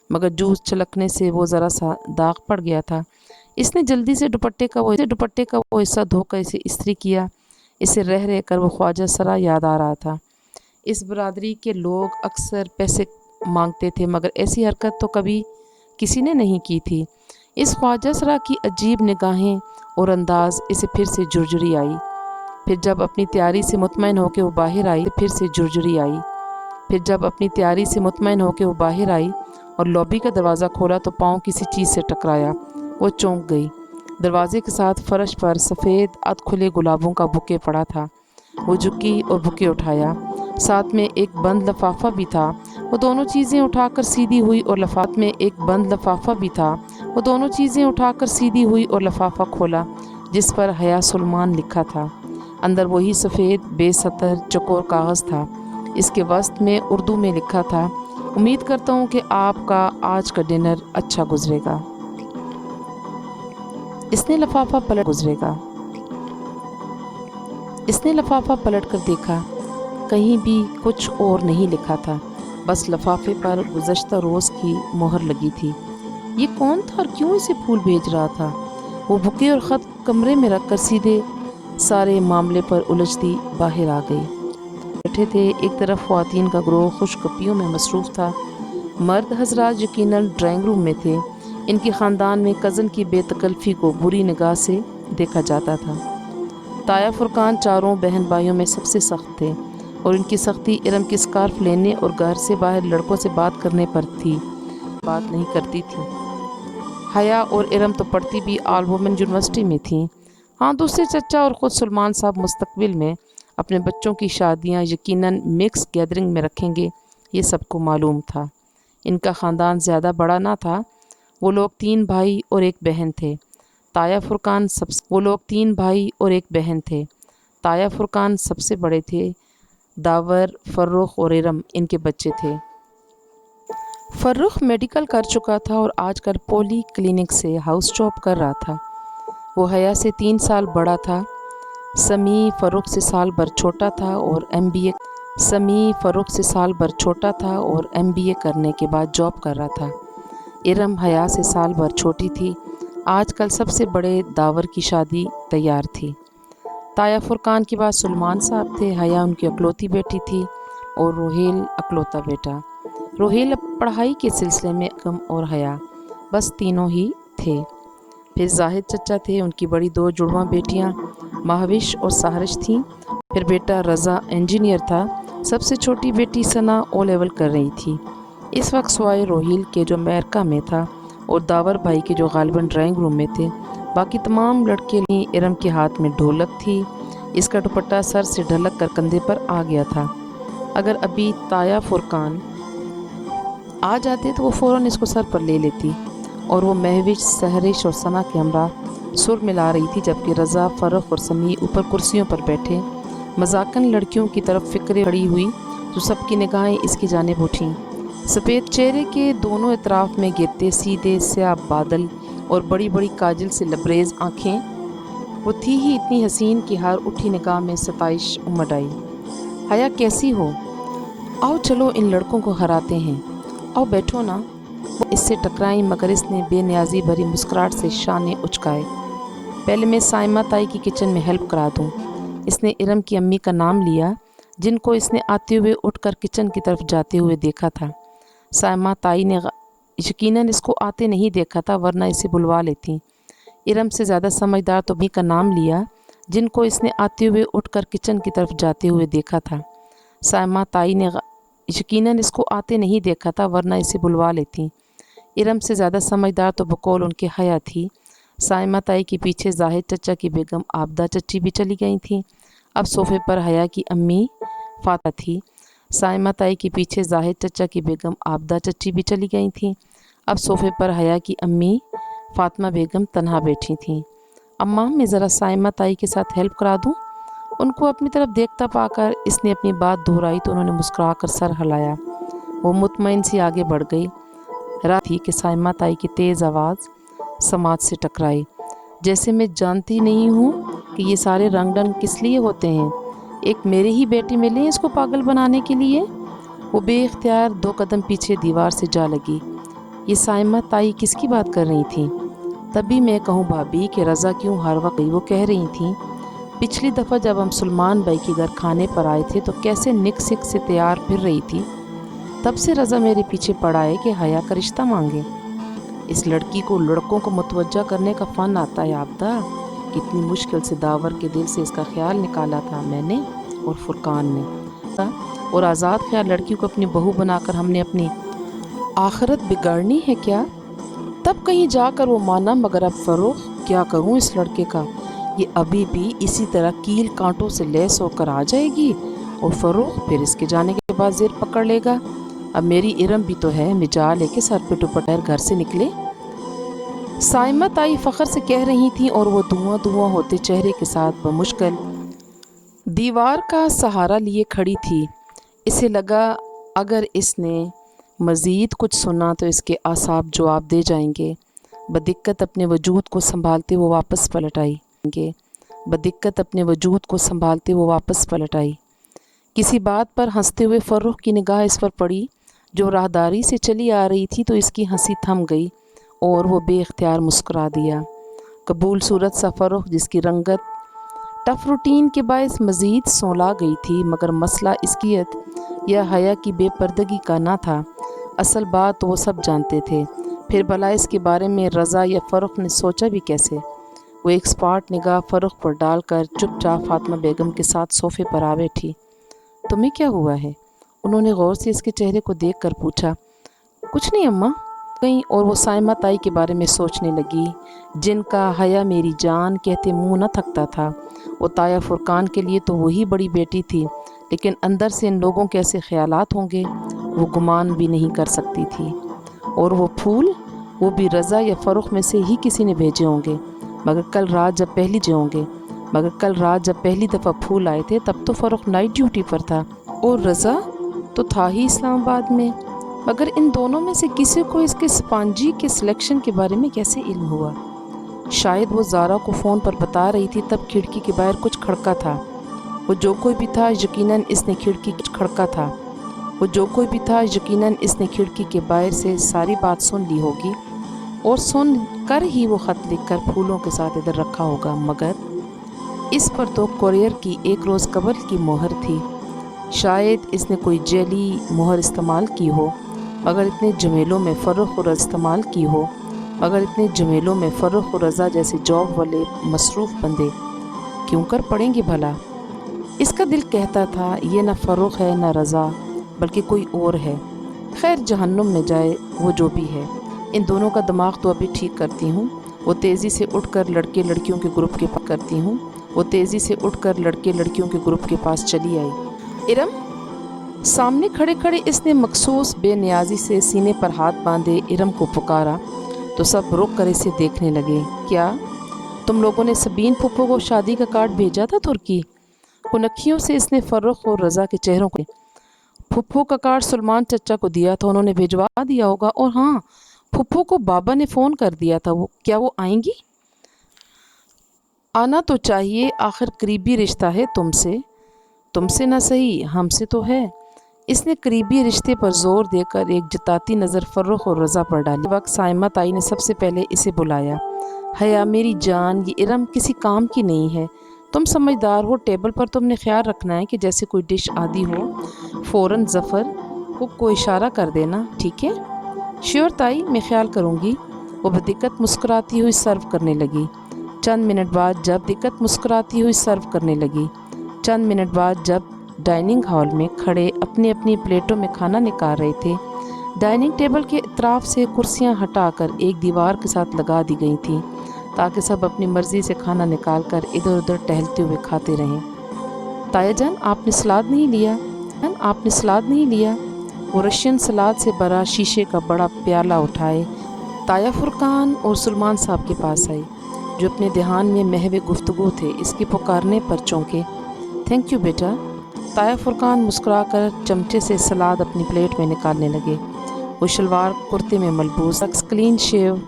[SPEAKER 1] मगर जूस छलकने से वो ज़रा सा दाग पड़ गया था। इसने जल्दी से दुपट्टे का वो हिस्सा धोकर इसे इस्त्री किया। इसे रह रह कर वो ख्वाजा सरा याद आ रहा था। इस बरादरी के लोग अक्सर पैसे मांगते थे मगर ऐसी हरकत तो कभी किसी ने नहीं की थी। इस ख्वाजा सरा की अजीब निगाहें और अंदाज इसे फिर से झुरझुरी आई। फिर जब अपनी तैयारी से मुतमईन होकर वो बाहर आई और लॉबी का दरवाज़ा खोला तो पाँव किसी चीज़ से टकराया। वो चौंक गई। दरवाजे के साथ फर्श पर सफ़ेद अध खुले गुलाबों का बुके पड़ा था। वो झुकी और बुके उठाया। साथ में एक बंद लिफाफा भी था। वो दोनों चीज़ें उठाकर सीधी हुई और लिफाफा खोला जिस पर हया सुलेमान लिखा था। अंदर वही सफ़ेद बेसतर चकोर कागज़ था। इसके वस्त में उर्दू में लिखा था, उम्मीद करता हूँ कि आपका आज का डिनर अच्छा गुजरेगा। इसने लिफाफा पलट कर देखा। कहीं भी कुछ और नहीं लिखा था, बस लिफाफे पर गुज़श्ता रोज़ की मोहर लगी थी। ये कौन था और क्यों इसे फूल भेज रहा था? वो बुके और ख़त कमरे में रखकर सीधे सारे मामले पर उलझती बाहर आ गई। बैठे थे। एक तरफ ख़वातीन का ग्रोह खुशगपियों में मसरूफ़ था। मर्द हज़रात यकीनन ड्राइंग रूम में थे। इनके ख़ानदान में कज़न की बेतकल्फ़ी को बुरी निगाह से देखा जाता था। ताया फुरकान चारों बहन भाइयों में सबसे सख्त थे और इनकी सख्ती इरम की स्कार्फ लेने और घर से बाहर लड़कों से बात करने पर थी। बात नहीं करती थी। हया और इरम तो पढ़ती भी ऑल वुमेन यूनिवर्सिटी में थी। हाँ, दूसरे चचा और ख़ुद सुलेमान साहब मुस्तकबिल में अपने बच्चों की शादियाँ यकीनन मिक्स गैदरिंग में रखेंगे, ये सबको मालूम था। इनका ख़ानदान ज़्यादा बड़ा ना था। वो लोग 3 भाई और एक बहन थे। ताया फुरकान सबसे बड़े थे। दावर, फ़र्रुख और इरम इनके बच्चे थे। फ़र्रुख मेडिकल कर चुका था और आजकल पोली क्लिनिक से हाउस जॉब कर रहा था। वो हया से 3 साल बड़ा था। समी फ़र्रुख से साल भर छोटा था और MBA करने के बाद जॉब कर रहा था। इरम हया से साल भर छोटी थी। आजकल सबसे बड़े दावर की शादी तैयार थी। ताया फुरकान के बाद सुलेमान साहब थे, हया उनकी अकलौती बेटी थी और रोहेल अकलौता बेटा। रोहेल पढ़ाई के सिलसिले में कम और हया बस तीनों ही थे। फिर जाहिद चचा थे, उनकी बड़ी दो जुड़वा बेटियां महाविश और सहरिश थीं। फिर बेटा रज़ा इंजीनियर था। सबसे छोटी बेटी सना ओ लेवल कर रही थी। इस वक्त सवाए रोहिल के जो अमेरिका में था और दावर भाई के जो गालिबन ड्राइंग रूम में थे, बाकी तमाम लड़के लिए इरम के हाथ में ढोलक थी। इसका दुपट्टा सर से ढलक कर कंधे पर आ गया था। अगर अभी ताया फुरकान आ जाते तो वो फ़ौरन इसको सर पर ले लेती और वो महविश, सहरिश और सना के हमरा सुर मिला रही थी, जबकि रज़ा, फ़र्रुख और समी ऊपर कुर्सियों पर बैठे मजाकन लड़कियों की तरफ फ़िक्र खड़ी हुई तो सबकी निगाहें इसकी जानिब उठीं। सफ़ेद चेहरे के दोनों इतराफ़ में गिरते सीधे स्याह बादल और बड़ी बड़ी काजल से लबरेज आँखें। वो थी ही इतनी हसीन कि हर उठी निगाह में सताइश उमड़ आई। हया कैसी हो? आओ चलो इन लड़कों को हराते हैं, आओ बैठो ना। वो इससे टकराई मगर इसने बेनियाजी भरी मुस्कुराहट से शाने उचकाए। पहले मैं साइमा ताई की किचन में हेल्प करा दूँ। इसने इरम की अम्मी का नाम लिया, जिनको इसने आते हुए उठकर किचन की तरफ जाते हुए देखा था। साइमा ताई ने यकीनन इसको आते नहीं देखा था, वरना इसे बुलवा लेती। इरम से ज़्यादा समझदार तो अम्मी का नाम लिया, जिनको इसने आते हुए उठकर किचन की तरफ जाते हुए देखा था। साइमा ताई ने यकीनन इसको आते नहीं देखा था, वरना इसे बुलवा लेती। इरम से ज़्यादा समझदार तो बकौल उनके हया थी। साइमा ताई के पीछे जाहिद चचा की बेगम आबदा चची भी चली गई थी। अब सोफ़े पर हया की अम्मी फाता थी। साइमा ताई के पीछे जाहिद चचा की बेगम आबदा चची भी चली गई थी। अब सोफ़े पर हया की अम्मी फ़ातिमा बेगम तन्हा बैठी थीं। अम्मा, मैं ज़रा साइमा ताई के साथ हेल्प करा दूँ? उनको अपनी तरफ देखता पाकर इसने अपनी बात दोहराई तो उन्होंने मुस्कुरा कर सर हिलाया। वो मुतमईन सी आगे बढ़ गई। रात थी कि साइमा ताई की तेज़ आवाज़ समाज से टकराई। जैसे मैं जानती नहीं हूँ कि ये सारे रंग ढंग किस लिए होते हैं। एक मेरी ही बेटी मिले इसको पागल बनाने के लिए। वो बेइख्तियार 2 कदम पीछे दीवार से जा लगी। ये साइमा ताई किसकी बात कर रही थी? तभी मैं कहूँ भाभी कि रज़ा क्यों हर वक्त वो कह रही थी, पिछली दफ़ा जब हम सुलेमान भाई के घर खाने पर आए थे तो कैसे निक सिक से तैयार फिर रही थी। तब से रज़ा मेरे पीछे पड़ा है कि हया का रिश्ता मांगे। इस लड़की को लड़कों को मुतवज्जा करने का फ़न आता है आबदा। कितनी मुश्किल से दावर के दिल से इसका ख्याल निकाला था मैंने और फुरकान ने। और आज़ाद ख्याल लड़की को अपनी बहू बनाकर हमने अपनी आखिरत बिगाड़नी है क्या? तब कहीं जाकर वो माना, मगर अब फ़र्रुख क्या करूँ इस लड़के का। ये अभी भी इसी तरह कील कांटों से लैस होकर आ जाएगी और फ़र्रुख फिर इसके जाने के बाद ज़ेर पकड़ लेगा। अब मेरी इरम भी तो है, मिजा लेके सर पे दुपट्टा घर से निकले। साइमा ताई फ़ख्र से कह रही थी और वो धुआं धुआं होते चेहरे के साथ बमुश्किल दीवार का सहारा लिए खड़ी थी। इसे लगा अगर इसने मज़ीद कुछ सुना तो इसके आसाब जवाब दे जाएंगे। बदिक्कत अपने वजूद को संभालते वो वापस पलट आई। बदिक्कत अपने वजूद को संभालते वो वापस पलट आई। किसी बात पर हंसते हुए फ़र्रुख की निगाह इस पर पड़ी जो राहदारी से चली आ रही थी, तो इसकी हंसी थम गई और वो बेइख्तियार मुस्कुरा दिया। कबूल सूरत सा फ़र्रुख, जिसकी रंगत टफ रूटीन के बायस मज़ीद सौला गई थी, मगर मसला इसकियत या हया की बेपर्दगी का ना था। असल बात तो वो सब जानते थे, फिर भला इसके बारे में रज़ा या फ़र्रुख ने सोचा भी कैसे। वो एक स्पॉट निगाह फ़र्रुख पर डालकर चुपचाप फ़ातिमा बेगम के साथ सोफ़े पर आ बैठी। तुम्हें क्या हुआ है? उन्होंने गौर से इसके चेहरे को देखकर पूछा। कुछ नहीं अम्मा, गई और वो साइमा ताई के बारे में सोचने लगी, जिनका हया मेरी जान कहते मुंह न थकता था। वो ताया फुरकान के लिए तो वही बड़ी बेटी थी, लेकिन अंदर से इन लोगों के ऐसे ख्यालात होंगे वो गुमान भी नहीं कर सकती थी। और वो फूल, वो भी रज़ा या फ़र्रुख में से ही किसी ने भेजे होंगे। मगर कल रात जब पहली दफ़ा फूल आए थे तब तो फ़र्रुख नाइट ड्यूटी पर था और रज़ा तो था ही इस्लामाबाद में। मगर इन दोनों में से किसी को इसके स्पॉन्जी के सिलेक्शन के बारे में कैसे इल्म हुआ? शायद वो ज़ारा को फ़ोन पर बता रही थी, तब खिड़की के बाहर कुछ खड़का था। वो जो कोई भी था यकीनन इसने खिड़की के बाहर से सारी बात सुन ली होगी और सुन कर ही वो ख़त लिखकर फूलों के साथ इधर रखा होगा। इस पर तो कोरियर की एक रोज़ कबल की मोहर थी। शायद इसने कोई जेली मोहर इस्तेमाल की हो, मगर इतने जमेलों में फ़र्रुख और इस्तेमाल की हो, मगर इतने जमेलों में फ़र्रुख और रज़ा जैसे जॉब वाले मसरूफ़ बंदे क्यों कर पड़ेंगे भला। इसका दिल कहता था ये न फ़र्रुख है न रज़ा, बल्कि कोई और है। खैर जहन्नुम में जाए वो जो भी है, इन दोनों का दिमाग तो अभी ठीक करती हूँ। वो तेज़ी से उठकर लड़के लड़कियों के ग्रुप के पास करती हूँ वो तेज़ी से उठकर लड़के लड़कियों के ग्रुप के पास चली आई। इरम, सामने खड़े खड़े इसने मखसूस बेनियाजी से सीने पर हाथ बांधे इरम को पुकारा तो सब रुक कर इसे देखने लगे। क्या तुम लोगों ने सबीन फुप्पो को शादी का कार्ड भेजा था तुर्की? कुनखियों से इसने फ़र्रुख और रज़ा के चेहरों को फुप्पो का कार्ड सुलेमान चचा को दिया था, उन्होंने भिजवा दिया होगा। और हाँ, फुप्पो को बाबा ने फ़ोन कर दिया था। क्या वो आएंगी? आना तो चाहिए, आखिर करीबी रिश्ता है तुमसे। तुमसे ना सही हमसे तो है। इसने करीबी रिश्ते पर जोर देकर एक जताती नज़र फ़र्रुख और रज़ा पर डाली। वक्त साइमा ताई ने सबसे पहले इसे बुलाया। हया मेरी जान, ये इरम किसी काम की नहीं है। तुम समझदार हो, टेबल पर तुमने ख्याल रखना है कि जैसे कोई डिश आदि हो फ़ौरन ज़फ़र को इशारा कर देना, ठीक है? श्योर ताई, मैं ख्याल करूँगी। वो बदिक्कत मुस्कुराती हुई सर्व करने लगी। चंद मिनट बाद जब डाइनिंग हॉल में खड़े अपनी अपनी प्लेटों में खाना निकाल रहे थे, डाइनिंग टेबल के इतराफ से कुर्सियां हटाकर एक दीवार के साथ लगा दी गई थीं ताकि सब अपनी मर्ज़ी से खाना निकाल कर इधर उधर टहलते हुए खाते रहें। ताया जान, आपने सलाद नहीं लिया? वो रशियन सलाद से भरा शीशे का बड़ा प्याला उठाए ताया फुरकान और सुलेमान साहब के पास आई, जो अपने ध्यान में महवे गुफ्तगू थे। इसके पुकारने पर चौंके। थैंक यू बेटा। ताया फुरकान मुस्कुराकर चमचे से सलाद अपनी प्लेट में निकालने लगे। वो शलवार कुर्ते में मलबूस, क्लीन शेव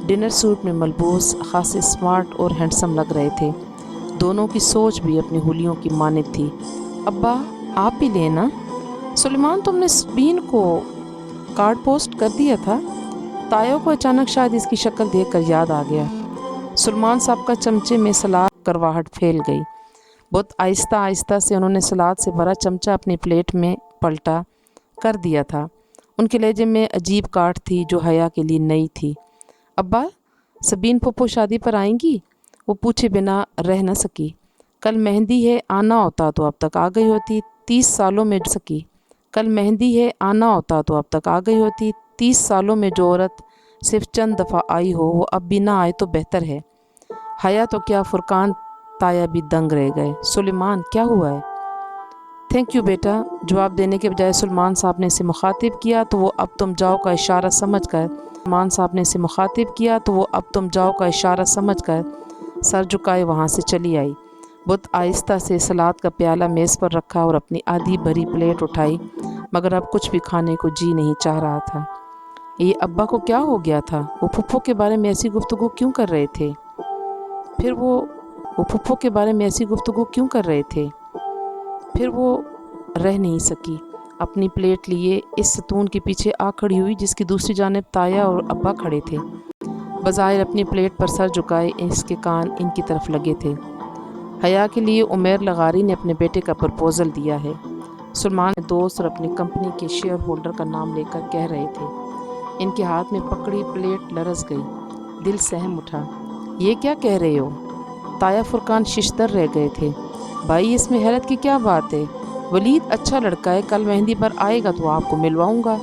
[SPEAKER 1] डिनर सूट में मलबूस खासे स्मार्ट और हैंडसम लग रहे थे। दोनों की सोच भी अपनी हुलियों की मानित थी। अब्बा, आप भी लेना। सुलेमान, तुमने सबीन को कार्ड पोस्ट कर दिया था? ताया को अचानक शायद इसकी शक्ल देखकर याद आ गया। सुलेमान साहब का चमचे में सलाद करवाहट फैल गई। बहुत आहिस्ता आहिस्ता से उन्होंने सलाद से भरा चमचा अपनी प्लेट में पलटा कर दिया था। उनके लहजे में अजीब काट थी जो हया के लिए नई थी। अब्बा, सबीन फुप्पो शादी पर आएंगी? वो पूछे बिना रह न सकी। कल मेहंदी है, आना होता तो अब तक आ गई होती। 30 सालों में सकी। कल मेहंदी है, आना होता तो अब तक आ गई होती। 30 सालों में जो औरत सिर्फ चंद दफ़ा आई हो वो अब भी ना आए तो बेहतर है। हया तो क्या, फुरकान ताया भी दंग रह गए। सुलेमान, क्या हुआ है? थैंक यू बेटा। जवाब देने के बजाय सुलेमान साहब ने इसे मुखातिब किया तो वो अब तुम जाओ का इशारा समझकर सर झुकाए वहाँ से चली आई। बहुत आहिस्ता से सलाद का प्याला मेज़ पर रखा और अपनी आधी भरी प्लेट उठाई, मगर अब कुछ भी खाने को जी नहीं चाह रहा था। ये अब्बा को क्या हो गया था? वो फुप्पो के बारे में ऐसी गुफ्तगू क्यों कर रहे थे? फिर वो रह नहीं सकी। अपनी प्लेट लिए इस सतून के पीछे आ खड़ी हुई जिसकी दूसरी जानिब ताया और अब्बा खड़े थे। बज़ाहिर अपनी प्लेट पर सर झुकाए इसके कान इनकी तरफ लगे थे। हया के लिए उमैर लगारी ने अपने बेटे का प्रपोज़ल दिया है। सुलेमान ने दोस्त और अपनी कंपनी के शेयर होल्डर का नाम लेकर कह रहे थे। इनके हाथ में पकड़ी प्लेट लरस गई। दिल सहम उठा। ये क्या कह रहे हो? ताया फुरकान शिशदर रह गए थे। भाई, इसमें हैरत की क्या बात है? वलीद अच्छा लड़का है, कल मेहंदी पर आएगा तो आपको मिलवाऊंगा।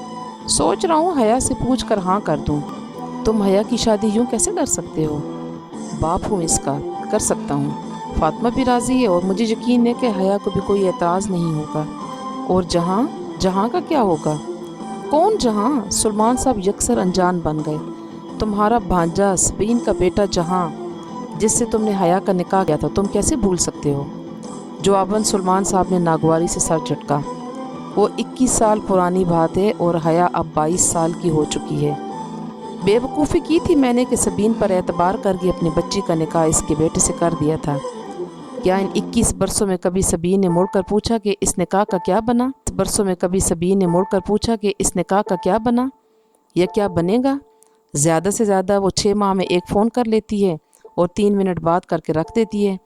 [SPEAKER 1] सोच रहा हूँ हया से पूछ कर हाँ कर दूँ। तुम हया की शादी यूँ कैसे कर सकते हो? बाप हूँ इसका, कर सकता हूँ। फातिमा भी राज़ी है और मुझे यकीन है कि हया को भी कोई एतराज़ नहीं होगा। और जहाँ का क्या होगा? कौन जहाँ? सुलेमान साहब यकसर अनजान बन गए। तुम्हारा भांजा सबीन का बेटा जहाँ, जिससे तुमने हया का निकाह किया था, तुम कैसे भूल सकते हो? जवाबन सुलेमान साहब ने नागवारी से सर झटका। वो 21 साल पुरानी बात है और हया अब 22 साल की हो चुकी है। बेवकूफ़ी की थी मैंने कि सबीन पर एतबार करके अपनी बच्ची का निकाह इसके बेटे से कर दिया था। क्या इन 21 बरसों में कभी सबीन ने मुड़कर पूछा कि इस निकाह का क्या बना या क्या बनेगा? ज़्यादा से ज़्यादा वो 6 माह में एक फ़ोन कर लेती है और 3 मिनट बात करके रख देती है।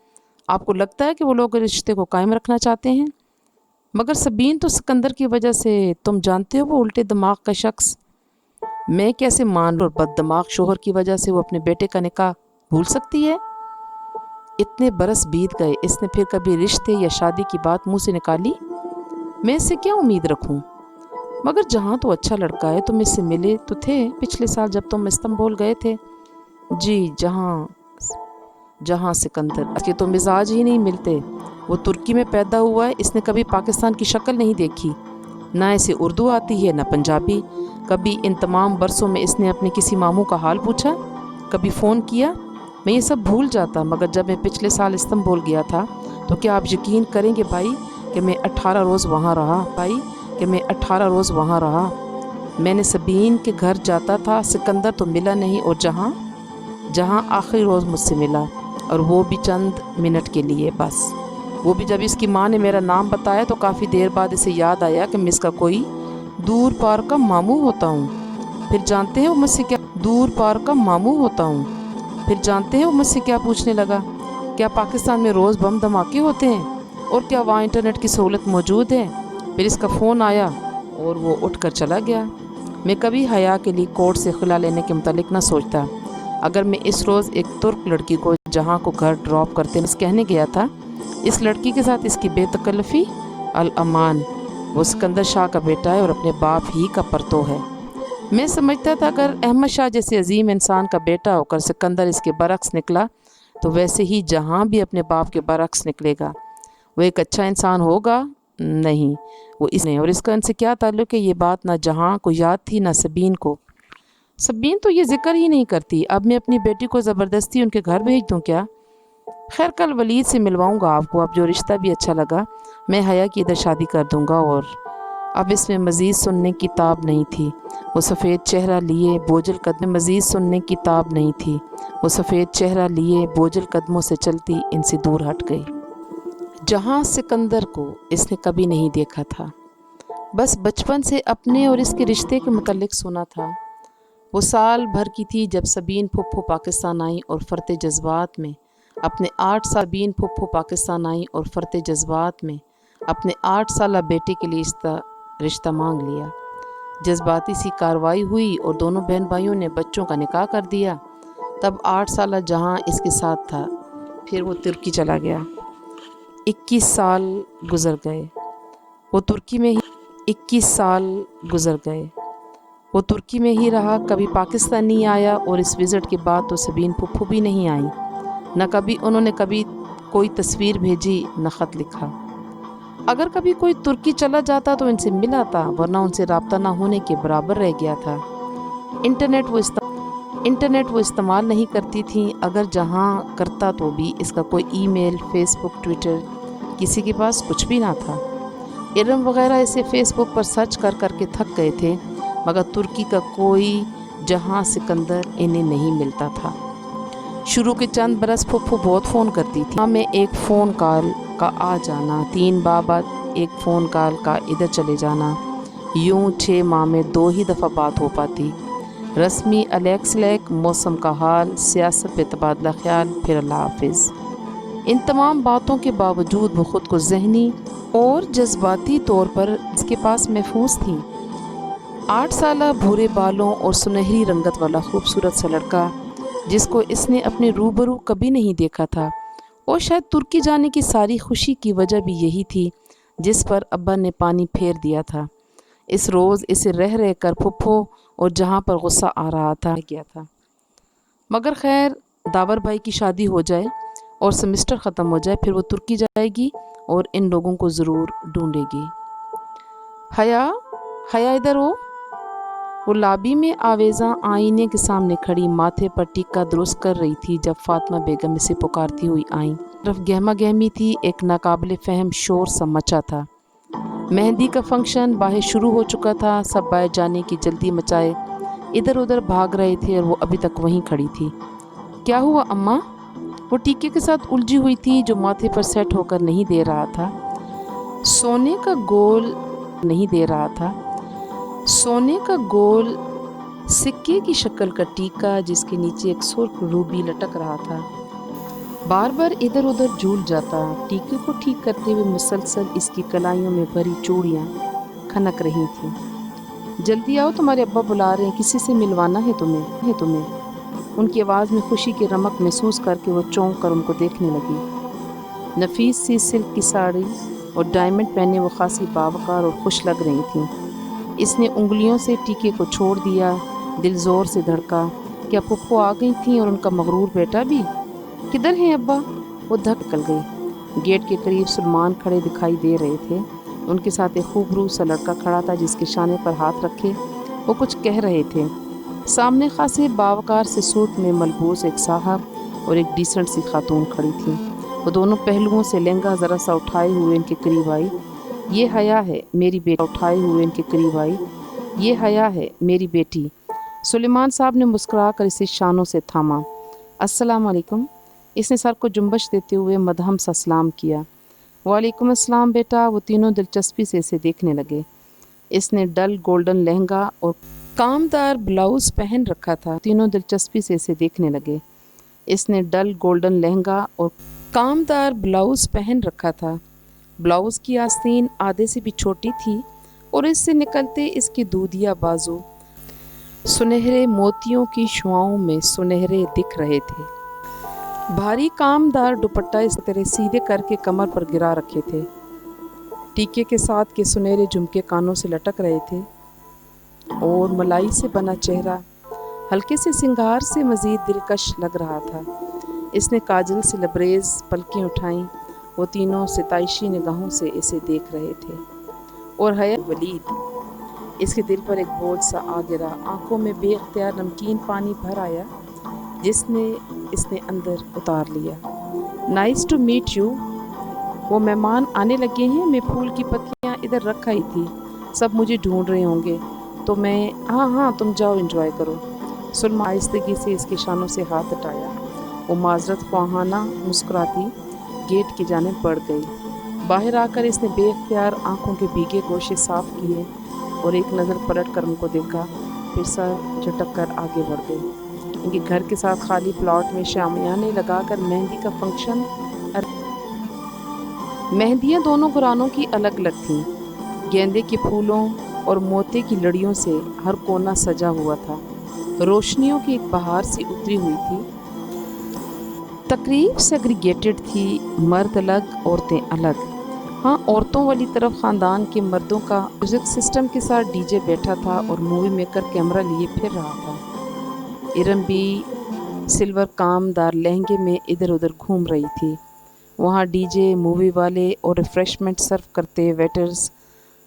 [SPEAKER 1] آپ کو لگتا ہے کہ وہ لوگ رشتے کو قائم رکھنا چاہتے ہیں؟ مگر سبین تو سکندر کی وجہ سے، تم جانتے ہو وہ الٹے دماغ کا شخص، میں کیسے مان لوں بد دماغ شوہر کی وجہ سے وہ اپنے بیٹے کا نکاح بھول سکتی ہے؟ اتنے برس بیت گئے، اس نے پھر کبھی رشتے یا شادی کی بات منہ سے نکالی؟ میں اس سے کیا امید رکھوں؟ مگر جہاں تو اچھا لڑکا ہے، تم اس سے ملے تو تھے پچھلے سال جب تم استنبول گئے تھے۔ جی جہاں سکندر کے تو مزاج ہی نہیں ملتے، وہ ترکی میں پیدا ہوا ہے، اس نے کبھی پاکستان کی شکل نہیں دیکھی، نہ اسے اردو آتی ہے نہ پنجابی۔ کبھی ان تمام برسوں میں اس نے اپنے کسی ماموں کا حال پوچھا؟ کبھی فون کیا؟ میں یہ سب بھول جاتا، مگر جب میں پچھلے سال استنبول گیا تھا تو کیا آپ یقین کریں گے بھائی کہ میں 18 روز وہاں رہا۔ میں نے سبین کے گھر جاتا تھا، سکندر تو ملا نہیں، اور جہاں آخری روز مجھ سے ملا، اور وہ بھی چند منٹ کے لیے بس، وہ بھی جب اس کی ماں نے میرا نام بتایا تو کافی دیر بعد اسے یاد آیا کہ میں اس کا کوئی دور پار کا ماموں ہوتا ہوں۔ پھر جانتے ہیں وہ مجھ سے کیا پوچھنے لگا؟ کیا پاکستان میں روز بم دھماکے ہوتے ہیں؟ اور کیا وہاں انٹرنیٹ کی سہولت موجود ہے؟ پھر اس کا فون آیا اور وہ اٹھ کر چلا گیا۔ میں کبھی حیا کے لیے کورٹ سے خلا لینے کے متعلق نہ سوچتا۔ اگر میں اس روز ایک ترک لڑکی کو جہاں کو گھر ڈراپ کرتے کہنے گیا تھا، اس لڑکی کے ساتھ اس کی بے تکلفی الامان، وہ سکندر شاہ کا بیٹا ہے اور اپنے باپ ہی کا پرتو ہے۔ میں سمجھتا تھا اگر احمد شاہ جیسے عظیم انسان کا بیٹا ہو کر سکندر اس کے برعکس نکلا تو ویسے ہی جہاں بھی اپنے باپ کے برعکس نکلے گا۔ وہ ایک اچھا انسان ہوگا؟ نہیں، وہ اس نے، اور اس کا ان سے کیا تعلق ہے؟ یہ بات نہ جہاں کو یاد تھی نہ سبین کو۔ سبین تو یہ ذکر ہی نہیں کرتی۔ اب میں اپنی بیٹی کو زبردستی ان کے گھر بھیج دوں کیا؟ خیر، کل ولید سے ملواؤں گا آپ کو، اب جو رشتہ بھی اچھا لگا میں حیا کی ادھر شادی کر دوں گا۔ اور اب اس میں مزید سننے کی تاب نہیں تھی، وہ سفید چہرہ لیے بوجھل قدموں سے چلتی ان سے دور ہٹ گئی۔ جہاں سکندر کو اس نے کبھی نہیں دیکھا تھا، بس بچپن سے اپنے اور اس کے رشتے کے متعلق سنا تھا۔ وہ سال بھر کی تھی جب سبین پھپھو پاکستان آئیں اور فرط جذبات میں اپنے 8 سالہ بیٹے کے لیے رشتہ مانگ لیا۔ جذباتی سی کارروائی ہوئی اور دونوں بہن بھائیوں نے بچوں کا نکاح کر دیا۔ تب 8 سالہ جہاں اس کے ساتھ تھا، پھر وہ ترکی چلا گیا۔ 21 سال گزر گئے، وہ ترکی میں ہی رہا، کبھی پاکستان نہیں آیا، اور اس وزٹ کے بعد تو سبین پھپھو بھی نہیں آئی، نہ کبھی انہوں نے کوئی تصویر بھیجی نہ خط لکھا۔ اگر کبھی کوئی ترکی چلا جاتا تو ان سے ملا تھا، ورنہ ان سے رابطہ نہ ہونے کے برابر رہ گیا تھا۔ انٹرنیٹ وہ استعمال نہیں کرتی تھیں، اگر جہاں کرتا تو بھی اس کا کوئی ای میل، فیس بک، ٹویٹر، کسی کے پاس کچھ بھی نہ تھا۔ ارم وغیرہ اسے فیس بک پر سرچ کر کے تھک گئے تھے، مگر ترکی کا کوئی جہاں سکندر انہیں نہیں ملتا تھا۔ شروع کے چند برس پھپھو بہت فون کرتی تھی، میں ایک فون کال کا آ جانا، 3 ماہ بعد ایک فون کال کا ادھر چلے جانا، یوں 6 ماہ میں 2 ہی دفعہ بات ہو پاتی۔ رسمی الیک، موسم کا حال، سیاست پہ تبادلہ خیال، پھر اللہ حافظ۔ ان تمام باتوں کے باوجود وہ خود کو ذہنی اور جذباتی طور پر اس کے پاس محفوظ تھیں۔ 8 سالہ بھورے بالوں اور سنہری رنگت والا خوبصورت سا لڑکا جس کو اس نے اپنے روبرو کبھی نہیں دیکھا تھا، اور شاید ترکی جانے کی ساری خوشی کی وجہ بھی یہی تھی جس پر ابا نے پانی پھیر دیا تھا۔ اس روز اسے رہ کر پھپھو اور جہاں پر غصہ آ رہا تھا گیا تھا، مگر خیر، داور بھائی کی شادی ہو جائے اور سمسٹر ختم ہو جائے، پھر وہ ترکی جائے گی اور ان لوگوں کو ضرور ڈھونڈے گی۔ حیا ادھر ہو۔ وہ لابی میں آویزاں آئینے کے سامنے کھڑی ماتھے پر ٹیکا درست کر رہی تھی جب فاطمہ بیگم اسے پکارتی ہوئی آئیں۔ طرف گہما گہمی تھی، ایک ناقابل فہم شور سا مچا تھا۔ مہندی کا فنکشن باہر شروع ہو چکا تھا، سب باہر جانے کی جلدی مچائے ادھر ادھر بھاگ رہے تھے، اور وہ ابھی تک وہیں کھڑی تھی۔ کیا ہوا اماں؟ وہ ٹیکے کے ساتھ الجھی ہوئی تھی جو ماتھے پر سیٹ ہو کر نہیں دے رہا تھا۔ سونے کا گول سکے کی شکل کا ٹیکا جس کے نیچے ایک سرخ روبی لٹک رہا تھا۔ बार बार इधर उधर झूल जाता। टीके को ठीक करते हुए मुसलसल इसकी कलाइयों में भरी चूड़ियाँ खनक रही थीं। जल्दी आओ, तुम्हारे अब्बा बुला रहे हैं, किसी से मिलवाना है तुम्हें। उनकी आवाज़ में खुशी की रमक महसूस करके वो चौंक कर उनको देखने लगी। नफीस सी सिल्क की साड़ी और डायमंड पहने वो खासी बावकार और खुश लग रही थीं। इसने उंगलियों से टीके को छोड़ दिया। दिल ज़ोर से धड़का। क्या पुप्पो आ गई थीं और उनका मगरूर बेटा भी? किधर हैं अब्बा? वो धक निकल गई। गेट के करीब सुलेमान खड़े दिखाई दे रहे थे। उनके साथ एक खूबरू सा लड़का खड़ा था जिसके शाने पर हाथ रखे वो कुछ कह रहे थे। सामने खासे बावकार से सूट में मलबूस एक साहब और एक डिसेंट सी खातून खड़ी थी। वो दोनों पहलुओं से लहंगा ज़रा सा उठाए हुए इनके करीब आई। ये हया है मेरी बेटी। उठाए हुए इनके करीब आई। ये हया है मेरी बेटी। सुलेमान साहब ने मुस्कुरा कर इसे शानों से थामा। अस्सलाम वालेकुम। इसने सर को जुम्बश देते हुए मदहम सा सलाम किया। वालेकुम अस्सलाम बेटा। वो तीनों दिलचस्पी से इसे देखने लगे। इसने डल गोल्डन लहंगा और कामदार ब्लाउज़ पहन रखा था। तीनों दिलचस्पी से इसे देखने लगे। इसने डल गोल्डन लहंगा और कामदार ब्लाउज़ पहन रखा था। ब्लाउज़ की आस्तीन आधे से भी छोटी थी और इससे निकलते इसके दूधिया बाजू सुनहरे मोतियों की शुआओं में सुनहरे दिख रहे थे। भारी कामदार दुपट्टा इस तरह सीधे करके कमर पर गिरा रखे थे। टीके के साथ के सुनहरे झुमके कानों से लटक रहे थे और मलाई से बना चेहरा हल्के से सिंगार से मज़ीद दिलकश लग रहा था। इसने काजल से लबरेज पलकें उठाईं। वो तीनों सिताइशी निगाहों से इसे देख रहे थे। और हया वलीद। इसके दिल पर एक बोझ सा आ गिरा। आंखों में बेख्तियार नमकीन पानी भर आया जिसने इसने अंदर उतार लिया। Nice to meet you. वो मेहमान आने लगे हैं। मैं फूल की पत्तियाँ इधर रख आई थी। सब मुझे ढूंढ रहे होंगे तो मैं हाँ तुम जाओ एंजॉय करो। सुलमा आहिस्तगी से इसके शानों से हाथ हटाया। वो माजरत ख्वाहाना मुस्कुराती गेट की जानिब बढ़ गई। बाहर आकर इसने बेख्तियार आंखों के भीगे गोशे साफ किए और एक नज़र पलट कर उनको देखा। फिर सर झटक कर आगे बढ़ गई। इनके घर के साथ खाली प्लॉट में शामियाने लगाकर मेहंदी का फंक्शन। मेहंदियाँ दोनों घरानों की अलग अलग थीं। गेंदे के फूलों और मोती की लड़ियों से हर कोना सजा हुआ था। रोशनियों की एक बहार सी उतरी हुई थी। तकरीब सेग्रीगेटेड थी। मर्द अलग औरतें अलग। हाँ, औरतों वाली तरफ ख़ानदान के मर्दों का म्यूज़िक सिस्टम के साथ डीजे बैठा था और मूवी मेकर कैमरा लिए फिर रहा था। इरम भी सिल्वर कामदार लहंगे में इधर उधर घूम रही थी। वहाँ डीजे, मूवी वाले और रिफ़्रेशमेंट सर्व करते वेटर्स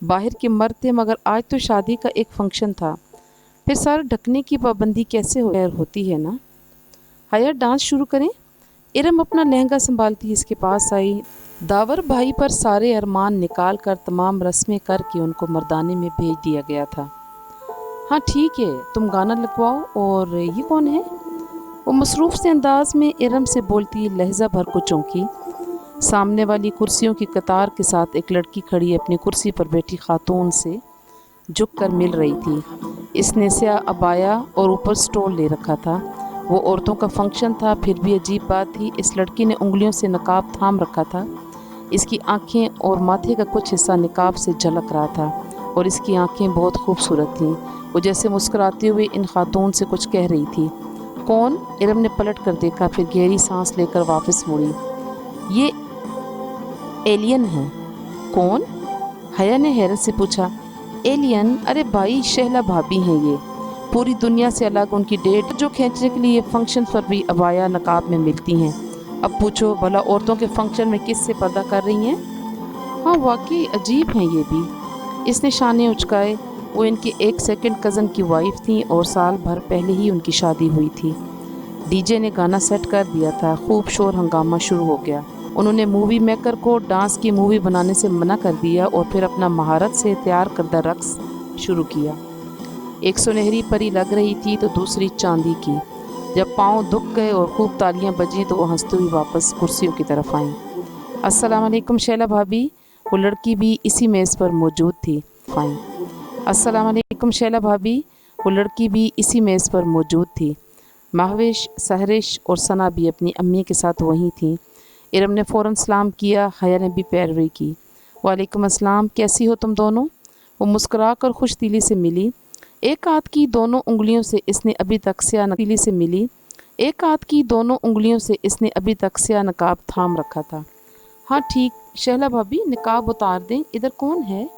[SPEAKER 1] बाहर के मर्द थे। मगर आज तो शादी का एक फंक्शन था। फिर सर ढकने की पाबंदी कैसे होती है ना। हया, डांस शुरू करें। इरम अपना लहंगा संभालती इसके पास आई। दावर भाई पर सारे अरमान निकाल कर तमाम रस्में करके उनको मर्दाने में भेज दिया गया था। हाँ ठीक है, तुम गाना लगवाओ। और ये कौन है? वो मसरूफ़ से अंदाज में इरम से बोलती लहजा भर को चौंकी। सामने वाली कुर्सियों की कतार के साथ एक लड़की खड़ी अपनी कुर्सी पर बैठी खातून से झुक कर मिल रही थी। इसने स्याह अबाया और ऊपर स्टोल ले रखा था। वो औरतों का फंक्शन था। फिर भी अजीब बात थी, इस लड़की ने उंगलियों से नकाब थाम रखा था। इसकी आंखें और माथे का कुछ हिस्सा निकाब से झलक रहा था और इसकी आंखें बहुत खूबसूरत थीं। वो जैसे मुस्कुराते हुए इन खातून से कुछ कह रही थी। कौन? इरम ने पलट कर देखा, फिर गहरी सांस लेकर वापस मुड़ी। ये एलियन है। कौन? हया ने हैरत से पूछा। एलियन? अरे भाई, शहला भाभी हैं ये। पूरी दुनिया से अलग उनकी डेट जो खींचने के लिए फंक्शन पर भी अबाया नकाब में मिलती हैं। अब पूछो भला औरतों के फंक्शन में किस से पर्दा कर रही हैं? हाँ वाकई अजीब हैं ये भी। इसने शाने उचकाए। वो इनकी एक सेकंड कज़न की वाइफ थी और साल भर पहले ही उनकी शादी हुई थी। डीजे ने गाना सेट कर दिया था। खूब शोर हंगामा शुरू हो गया। उन्होंने मूवी मेकर को डांस की मूवी बनाने से मना कर दिया और फिर अपना महारत से तैयार करदा रक्स शुरू किया। एक सुनहरी परी लग रही थी तो दूसरी चांदी की। जब पाँव दुख गए और खूब तालियां बजी तो वो हंसती हुई वापस कुर्सियों की तरफ आईं। अस्सलाम वालेकुम शैला भाभी। वो लड़की भी इसी मेज़ पर मौजूद थी। अस्सलाम वालेकुम शैला भाभी। वो लड़की भी इसी मेज़ पर मौजूद थी। महविश, सहरिश और सना भी अपनी अम्मी के साथ वहीं थीं। इरम ने फ़ौरन सलाम किया। हया ने भी पैरवी की। वालेकुम अस्सलाम, कैसी हो तुम दोनों? वो मुस्कुरा कर खुश दिली से मिली। एक हाथ की दोनों उंगलियों से इसने अभी तक स्या नकाब थाम रखा था। हाँ ठीक, शहला भाभी निकाब उतार दें, इधर कौन है?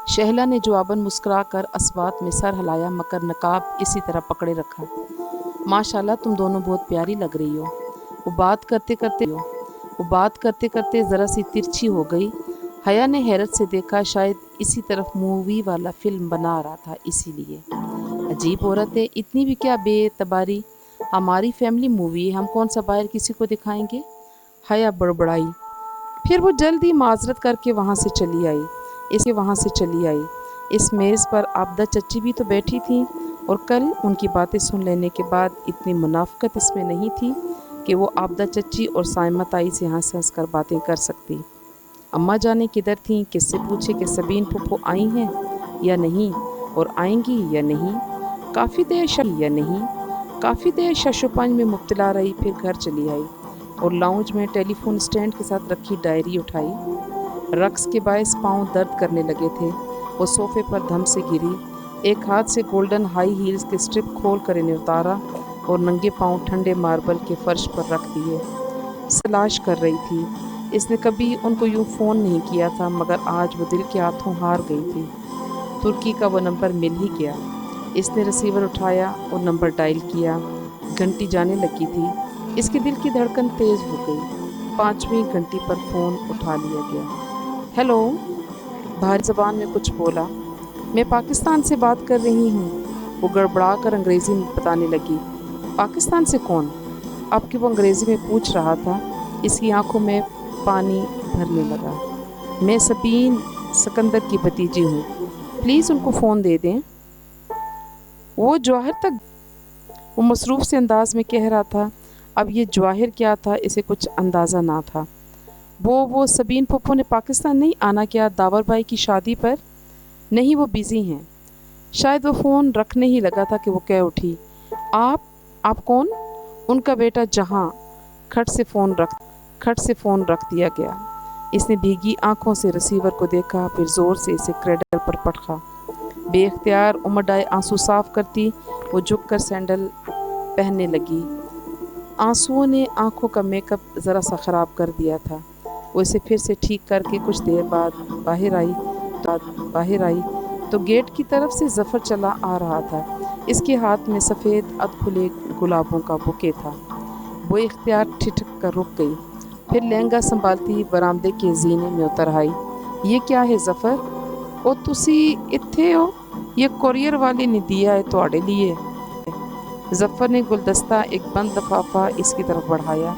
[SPEAKER 1] शहला ने जवाबन मुस्कुरा कर असबात में सर हिलाया, मगर नकाब इसी तरह पकड़े रखा। माशाल्लाह तुम दोनों बहुत प्यारी लग रही हो। वो बात करते करते ज़रा सी तिरछी हो गई। हया ने हैरत से देखा, शायद इसी तरफ मूवी वाला फिल्म बना रहा था, इसीलिए। अजीब औरत है, इतनी भी क्या बेतबारी। हमारी फैमिली मूवी है, हम कौन सा बाहर किसी को दिखाएंगे? हया बड़बड़ाई। फिर वो जल्दी माजरत करके वहाँ से चली आई। इस मेज़ पर आबदा चच्ची भी तो बैठी थी, और कल उनकी बातें सुन लेने के बाद इतनी मुनाफकत इसमें नहीं थी कि वो आबदा चच्ची और साइमा ताई से हंस कर बातें कर सकती। अम्मा जाने किधर थीं, किससे पूछे कि सबीन फुप्पो आई हैं या नहीं, और आएंगी या नहीं। काफ़ी देर शशोपंज में मुब्तला रही, फिर घर चली आई और लाउंज में टेलीफोन स्टैंड के साथ रखी डायरी उठाई। रक्स के बायस पाँव दर्द करने लगे थे। वो सोफे पर धम से गिरी। एक हाथ से गोल्डन हाई हील्स के स्ट्रिप खोल कर इन्हें उतारा और नंगे पाँव ठंडे मार्बल के फर्श पर रख दिए। तलाश कर रही थी। इसने कभी उनको यूँ फ़ोन नहीं किया था, मगर आज वो दिल के हाथों हार गई थी। तुर्की का वो नंबर मिल ही गया। इसने रिसीवर उठाया और नंबर डायल किया। घंटी जाने लगी थी। इसके दिल की धड़कन तेज़ हो गई। 5वीं घंटी पर फ़ोन उठा लिया गया। हेलो, भारी ज़बान में कुछ बोला। मैं पाकिस्तान से बात कर रही हूँ। वो गड़बड़ा कर अंग्रेज़ी में बताने लगी। पाकिस्तान से कौन? अब कि वो अंग्रेज़ी में पूछ रहा था, इसकी आंखों में पानी भरने लगा। मैं सबीन सिकंदर की भतीजी हूँ, प्लीज़ उनको फ़ोन दे दें। वो मसरूफ़ से अंदाज में कह रहा था। अब ये जवाहिर क्या था, इसे कुछ अंदाज़ा ना था। वो सबीन फुप्पो ने पाकिस्तान नहीं आना क्या, दावर भाई की शादी पर? नहीं, वो बिज़ी हैं। शायद वो फ़ोन रखने ही लगा था कि वो कह उठी, आप कौन? उनका बेटा जहाँ। खट से फ़ोन रख दिया गया। इसने भीगी आंखों से रिसीवर को देखा, फिर ज़ोर से इसे क्रेडल पर पटका। बेख्तियार उमड़ आए आंसू साफ करती वो झुक कर सैंडल पहनने लगी। आंसुओं ने आंखों का मेकअप ज़रा सा ख़राब कर दिया था। वो इसे फिर से ठीक करके कुछ देर बाद बाहर आई तो गेट की तरफ से ज़फ़र चला आ रहा था। इसके हाथ में सफ़ेद अधखुले गुलाबों का बुके था। वो इख्तियार ठिठक कर रुक गई, फिर लहंगा संभालती बरामदे के जीने में उतर आई। ये क्या है ज़फ़र? ओ तुसी इत्थे हो? ये कोरियर वाले ने दिया है तुहाड़े लिए। ज़फ़र ने गुलदस्ता एक बंद लिफाफा इसकी तरफ बढ़ाया।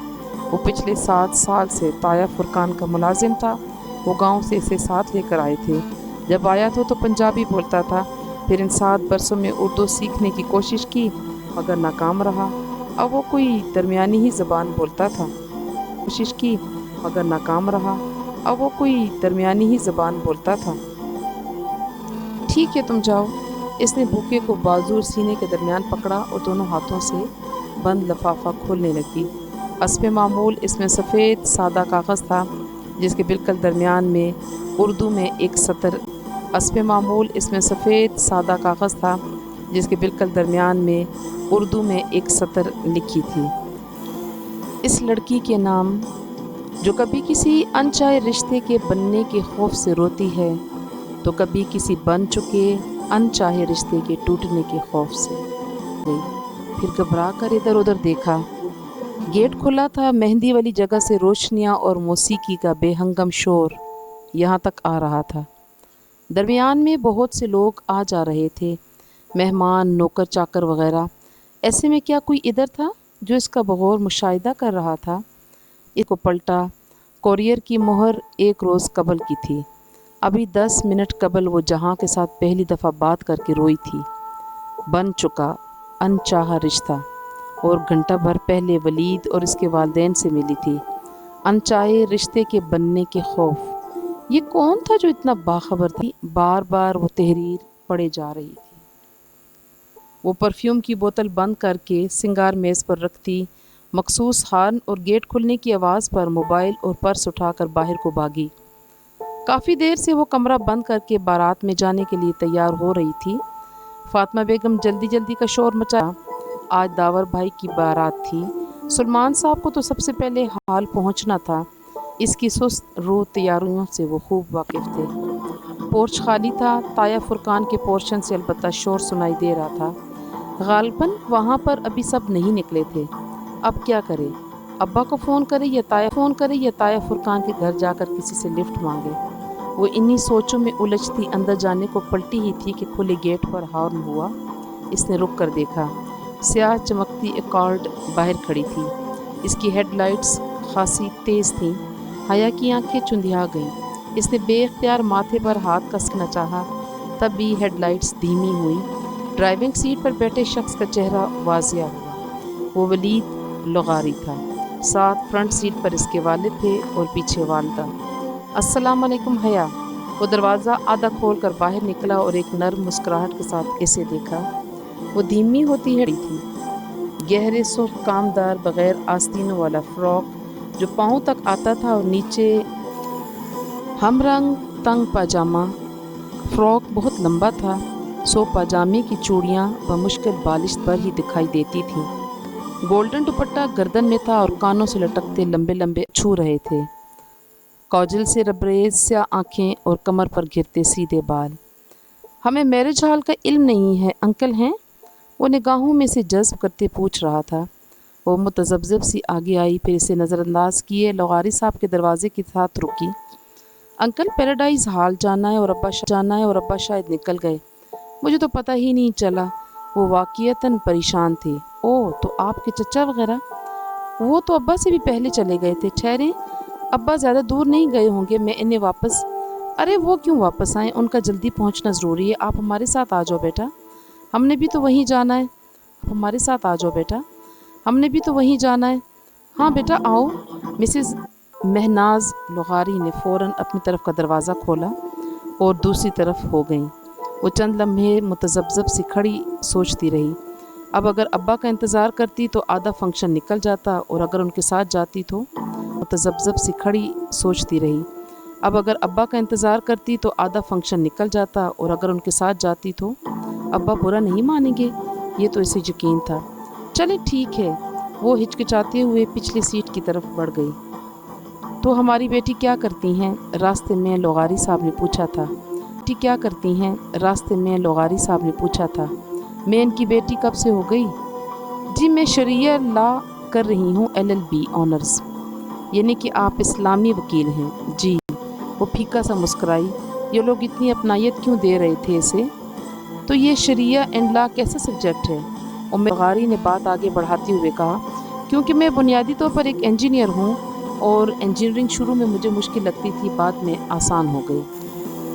[SPEAKER 1] वो पिछले 7 साल से ताया फुरकान का मुलाजिम था। वो गांव से इसे साथ लेकर आए थे। जब आया तो पंजाबी बोलता था। फिर इन 7 बरसों में उर्दू सीखने की कोशिश की, मगर नाकाम रहा। अब वो कोई दरमियानी ही ज़बान बोलता था। ठीक है, तुम जाओ। इसने बुके को बाजू और सीने के दरमियान पकड़ा और दोनों हाथों से बंद लिफाफा खोलने लगी। हस्ब मामूल इसमें सफ़ेद सादा कागज़ था, जिसके बिल्कुल दरमियान में उर्दू में एक सतर लिखी थी। इस लड़की के नाम, जो कभी किसी अनचाहे रिश्ते के बनने के खौफ से रोती है, तो कभी किसी बन चुके अनचाहे रिश्ते के टूटने के खौफ से गई। फिर घबरा कर इधर उधर देखा। गेट खुला था। मेहंदी वाली जगह से रोशनियाँ और मौसीकी का बेहंगम शोर यहाँ तक आ रहा था। दरमियान में बहुत से लोग आ जा रहे थे, मेहमान, नौकर चाकर वगैरह। ऐसे में क्या कोई इधर था जो इसका बगौर मुशाहिदा कर रहा था? इसको पलटा। कोरियर की मोहर 1 रोज़ कबल की थी। अभी 10 मिनट कबल वो जहाँ के साथ पहली दफ़ा बात करके रोई थी। बन चुका अनचाहा रिश्ता। और घंटा भर पहले वलीद और इसके वालिदैन से मिली थी। अनचाहे रिश्ते के बनने के खौफ। ये कौन था जो इतना बाखबर थी? बार बार वो तहरीर पढ़े जा रही थी। वो परफ्यूम की बोतल बंद करके सिंगार मेज़ पर रखती, मखसूस हॉर्न और गेट खुलने की आवाज़ पर मोबाइल और पर्स उठाकर बाहर को भागी। काफ़ी देर से वो कमरा बंद करके बारात में जाने के लिए तैयार हो रही थी। फातिमा बेगम जल्दी जल्दी का शोर मचाया। आज दावर भाई की बारात थी। सुलेमान साहब को तो सबसे पहले हाल पहुंचना था। इसकी सुस्त रूह तैयारियों से वो खूब वाकिफ़ थे। पोर्च खाली था। ताया फुरकान के पोर्शन से अलबत्ता शोर सुनाई दे रहा था। गालिबन वहाँ पर अभी सब नहीं निकले थे। अब क्या करे? अब्बा को फ़ोन करे या ताया फुरकान के घर जाकर किसी से लिफ्ट मांगे। वो इन्हीं सोचों में उलझती अंदर जाने को पलटी ही थी कि खुले गेट पर हॉर्न हुआ। इसने रुक कर देखा। स्याह चमकती एकॉर्ड बाहर खड़ी थी। इसकी हेडलाइट्स खासी तेज़ थीं। हया की आंखें चुंधिया गईं। इसने बेख्तियार माथे पर हाथ कसना चाहा, तब भी हेडलाइट्स धीमी हुई। ड्राइविंग सीट पर बैठे शख्स का चेहरा वाजिया हुआ। वो वलीद लगारी था। साथ फ्रंट सीट पर इसके वालिद थे और पीछे वालदा। अस्सलाम वालेकुम हया। वो दरवाज़ा आधा खोल कर बाहर निकला और एक नर्म मुस्कुराहट के साथ इसे देखा। वो धीमी होती है थी। गहरे सुर्ख कामदार बग़ैर आस्तीनों वाला फ़्रॉक जो पाँव तक आता था और नीचे हम रंग तंग पाजामा। फ़्रॉक बहुत लंबा था, सो पाजामे की चूड़ियाँ बमुश्किल बालिश पर ही दिखाई देती थीं। गोल्डन दुपट्टा गर्दन में था और कानों से लटकते लंबे लंबे छू रहे थे। काजल से रबरेज स्याह आँखें और कमर पर गिरते सीधे बाल। हमें मैरिज हॉल का इल्म नहीं है, अंकल हैं? वो निगाहों में से जज्ब करते पूछ रहा था। वो मुतज़ब्ज़ब सी आगे आई, फिर इसे नज़रअंदाज किए लगारी साहब के दरवाजे के साथ रुकी। अंकल पैराडाइज हॉल जाना है और अब्बा शायद निकल गए। मुझे तो पता ही नहीं चला। वो वाक़ियतन परेशान थे। ओह, तो आपके चचा वगैरह? वो तो अब्बा से भी पहले चले गए थे। ठहरे, अब्बा ज़्यादा दूर नहीं गए होंगे, मैं इन्हें वापस। अरे वो क्यों वापस आएँ? उनका जल्दी पहुंचना ज़रूरी है। आप हमारे साथ आ जाओ बेटा, हमने भी तो वहीं जाना है। आप हमारे साथ आ जाओ बेटा, हमने भी तो वहीं जाना है। हाँ बेटा आओ। मिसेस महनाज लगारी ने फ़ौरन अपनी तरफ का दरवाज़ा खोला और दूसरी तरफ हो गईं। वो चंद लम्हे मुतज़ब्ज़ब सी खड़ी सोचती रही। अब अगर अब्बा का इंतज़ार करती तो आधा फंक्शन निकल जाता, और अगर उनके साथ जाती तो मुतज़ब्ज़ब सी खड़ी सोचती रही। अब अगर अब्बा का इंतज़ार करती तो आधा फंक्शन निकल जाता, और अगर उनके साथ जाती तो अब्बा बुरा नहीं मानेंगे, ये तो इसे यकीन था। चले ठीक है। वो हिचकिचाते हुए पिछली सीट की तरफ बढ़ गई। तो हमारी बेटी क्या करती हैं? रास्ते में लगारी साहब ने पूछा था। बेटी क्या करती हैं? रास्ते में लगारी साहब ने पूछा था। मैं इनकी बेटी कब से हो गई? जी मैं शरिया लॉ कर रही हूँ, LLB ऑनर्स। यानी कि आप इस्लामी वकील हैं? जी। वो फीका सा मुस्कुराई। ये लोग इतनी अपनायत क्यों दे रहे थे इसे? तो ये शरिया एंड लॉ कैसा सब्जेक्ट है? उम्र लगारी ने बात आगे बढ़ाते हुए कहा, क्योंकि मैं बुनियादी तौर पर एक इंजीनियर हूँ, और इंजीनियरिंग शुरू में मुझे मुश्किल लगती थी, बाद में आसान हो गई।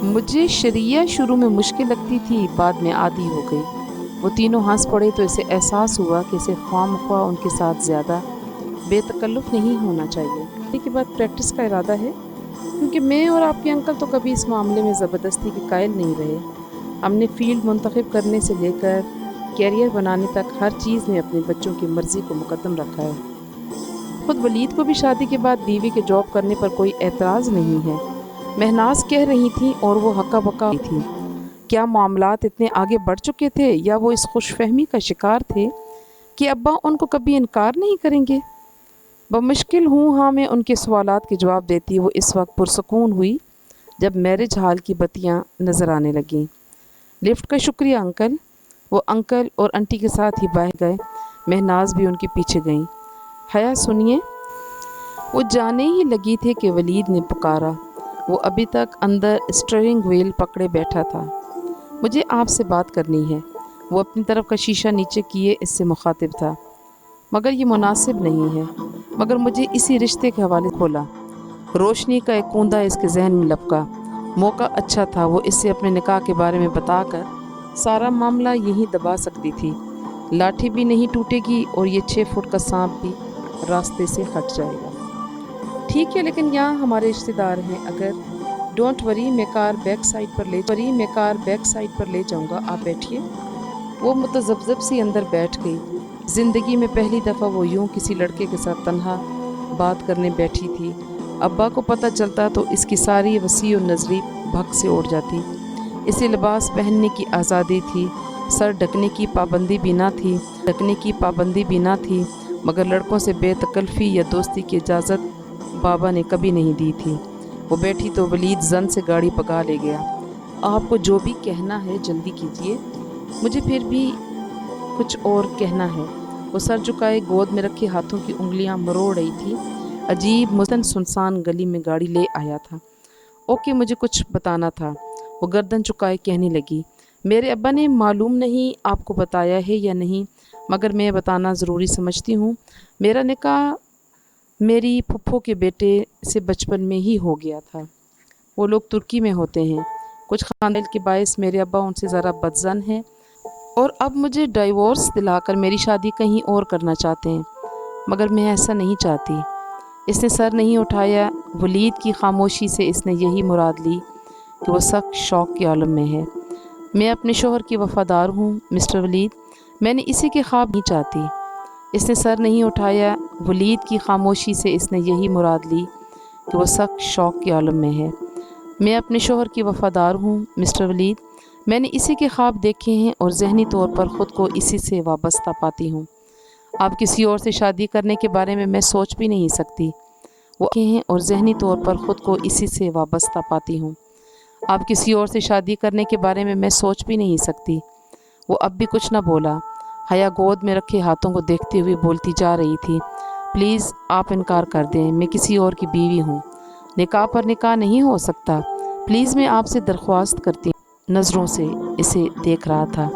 [SPEAKER 1] मुझे शरिया शुरू में मुश्किल लगती थी, बाद में आदी हो गई। वो तीनों हंस पड़े तो इसे एहसास हुआ कि इसे ख्वामख्वाह उनके साथ ज़्यादा बेतकल्लुफ़ नहीं होना चाहिए। इसके बाद प्रैक्टिस का इरादा है, क्योंकि मैं और आपके अंकल तो कभी इस मामले में ज़बरदस्ती के कायल नहीं रहे। हमने फ़ील्ड मुंतखब करने से लेकर कैरियर बनाने तक हर चीज़ में अपने बच्चों की मर्ज़ी को मुकद्दम रखा है। खुद वलीद को भी शादी के बाद बीवी के जॉब करने पर कोई एतराज़ नहीं है, महनाज कह रही थी, और वो हक्का बक्का थी। क्या मामलात इतने आगे बढ़ चुके थे, या वो इस खुशफहमी का शिकार थे कि अब्बा उनको कभी इनकार नहीं करेंगे? बमुश्किल हूँ हाँ में उनके सवालात के जवाब देती वो इस वक्त पुरसकून हुई जब मैरिज हॉल की बत्तियाँ नज़र आने लगीं। लिफ्ट का शुक्रिया अंकल। वो अंकल और आंटी के साथ ही बाहर गए। महनाज भी उनके पीछे गईं। हया सुनिए। वो जाने ही लगी थी कि वलीद ने पुकारा। वो अभी तक अंदर स्टीयरिंग व्हील पकड़े बैठा था। मुझे आपसे बात करनी है। वो अपनी तरफ का शीशा नीचे किए इससे मुखातिब था। मगर ये मुनासिब नहीं है। मगर मुझे इसी रिश्ते के हवाले खोला। रोशनी का एक कूंदा इसके जहन में लपका। मौका अच्छा था, वो इससे अपने निकाह के बारे में बताकर सारा मामला यहीं दबा सकती थी। लाठी भी नहीं टूटेगी और ये 6 फुट का सांप भी रास्ते से हट जाएगा। ठीक है, लेकिन यहाँ हमारे रिश्तेदार हैं। अगर डोंट वरी, मैं कार बैक साइड पर ले जाऊँगा, आप बैठिए। وہ متذبذب سی اندر بیٹھ گئی۔ زندگی میں پہلی دفعہ وہ یوں کسی لڑکے کے ساتھ تنہا بات کرنے بیٹھی تھی۔ ابا کو پتہ چلتا تو اس کی ساری وسیع و نظری بھگ سے اڑ جاتی۔ اسے لباس پہننے کی آزادی تھی، سر ڈھکنے کی پابندی بھی نہ تھی، مگر لڑکوں سے بے تکلفی یا دوستی کی اجازت بابا نے کبھی نہیں دی تھی۔ وہ بیٹھی تو ولید زن سے گاڑی بگا لے گیا۔ آپ کو جو بھی کہنا ہے جلدی کیجیے، مجھے پھر بھی کچھ اور کہنا ہے۔ وہ سر جھکائے گود میں رکھے ہاتھوں کی انگلیاں مروڑ رہی تھی۔ عجیب مستن سنسان گلی میں گاڑی لے آیا تھا۔ اوکے، مجھے کچھ بتانا تھا، وہ گردن چکائے کہنے لگی۔ میرے ابا نے معلوم نہیں آپ کو بتایا ہے یا نہیں، مگر میں بتانا ضروری سمجھتی ہوں۔ میرا نکاح میری پھپھو کے بیٹے سے بچپن میں ہی ہو گیا تھا۔ وہ لوگ ترکی میں ہوتے ہیں۔ کچھ خاندان کے باعث میرے ابا ان سے ذرا بدظن ہیں اور اب مجھے ڈائیورس دلا کر میری شادی کہیں اور کرنا چاہتے ہیں، مگر میں ایسا نہیں چاہتی۔ اس نے سر نہیں اٹھایا۔ ولید کی خاموشی سے اس نے یہی مراد لی کہ وہ سخت شوق کے عالم میں ہے۔ میں اپنے شوہر کی وفادار ہوں مسٹر ولید، میں نے اسی کے خواب نہیں چاہتی۔ اس نے سر نہیں اٹھایا۔ ولید کی خاموشی سے اس نے یہی مراد لی کہ وہ سخت شوق کے عالم میں ہے۔ میں اپنے شوہر کی وفادار ہوں مسٹر ولید، میں نے اسی کے خواب دیکھے ہیں اور ذہنی طور پر خود کو اسی سے وابستہ پاتی ہوں۔ آپ کسی اور سے شادی کرنے کے بارے میں سوچ بھی نہیں سکتی۔ وہ ہیں اور ذہنی طور پر خود کو اسی سے وابستہ پاتی ہوں۔ آپ کسی اور سے شادی کرنے کے بارے میں سوچ بھی نہیں سکتی۔ وہ اب بھی کچھ نہ بولا۔ حیا گود میں رکھے ہاتھوں کو دیکھتے ہوئے بولتی جا رہی تھی۔ پلیز آپ انکار کر دیں، میں کسی اور کی بیوی ہوں۔ نکاح پر نکاح نہیں ہو سکتا۔ پلیز میں آپ سے درخواست کرتی ہوں۔ نظروں سے اسے دیکھ رہا تھا۔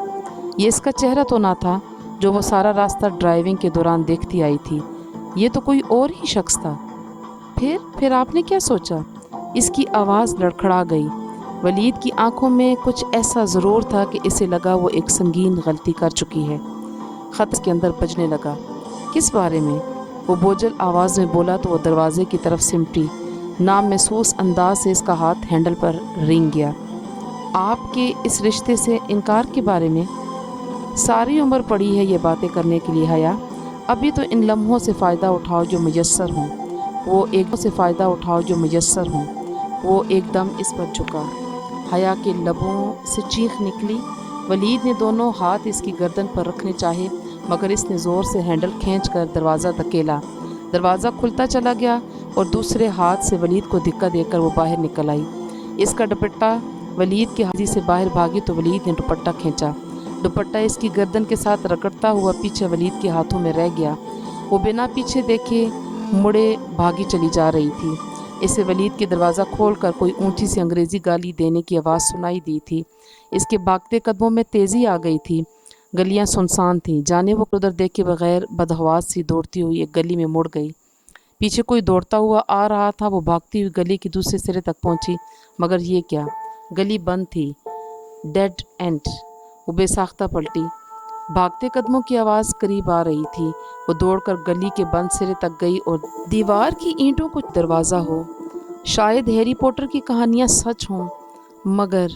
[SPEAKER 1] یہ اس کا چہرہ تو نہ تھا جو وہ سارا راستہ ڈرائیونگ کے دوران دیکھتی آئی تھی۔ یہ تو کوئی اور ہی شخص تھا۔ پھر آپ نے کیا سوچا؟ اس کی آواز لڑکھڑا گئی۔ ولید کی آنکھوں میں کچھ ایسا ضرور تھا کہ اسے لگا وہ ایک سنگین غلطی کر چکی ہے۔ خط کے اندر بجنے لگا۔ کس بارے میں؟ وہ بوجھل آواز میں بولا تو وہ دروازے کی طرف سمٹی۔ نام محسوس انداز سے اس کا ہاتھ ہینڈل پر رینگ گیا۔ آپ کے اس رشتے سے انکار کے بارے میں؟ ساری عمر پڑی ہے یہ باتیں کرنے کے لیے حیا۔ ابھی تو ان لمحوں سے فائدہ اٹھاؤ جو میسر ہوں۔ وہ ایک دم اس پر جھکا۔ حیا کے لبوں سے چیخ نکلی۔ ولید نے دونوں ہاتھ اس کی گردن پر رکھنے چاہے، مگر اس نے زور سے ہینڈل کھینچ کر دروازہ دھکیلا۔ دروازہ کھلتا چلا گیا اور دوسرے ہاتھ سے ولید کو دھکا دے کر وہ باہر نکل آئی۔ اس کا دوپٹہ ولید کے ہاتھ سے باہر بھاگی تو ولید نے دوپٹہ کھینچا۔ دوپٹہ اس کی گردن کے ساتھ رگڑتا ہوا پیچھے ولید کے ہاتھوں میں رہ گیا۔ وہ بنا پیچھے دیکھے مڑے بھاگی چلی جا رہی تھی۔ اسے ولید کے دروازہ کھول کر کوئی اونچی سی انگریزی گالی دینے کی آواز سنائی دی تھی۔ اس کے بھاگتے قدموں میں تیزی آ گئی تھی۔ گلیاں سنسان تھیں۔ جانے وہ ادھر دیکھے بغیر بدحواس سی دوڑتی ہوئی ایک گلی میں مڑ گئی۔ پیچھے کوئی دوڑتا ہوا آ رہا تھا۔ وہ بھاگتی ہوئی گلی کے دوسرے سرے تک پہنچی، مگر یہ کیا؟ گلی بند تھی، ڈیڈ اینڈ۔ وہ بے ساختہ پلٹی۔ بھاگتے قدموں کی آواز قریب آ رہی تھی۔ وہ دوڑ کر گلی کے بند سرے تک گئی اور دیوار کی اینٹوں کو دروازہ ہو۔ شاید ہیری پوٹر کی کہانیاں سچ ہوں، مگر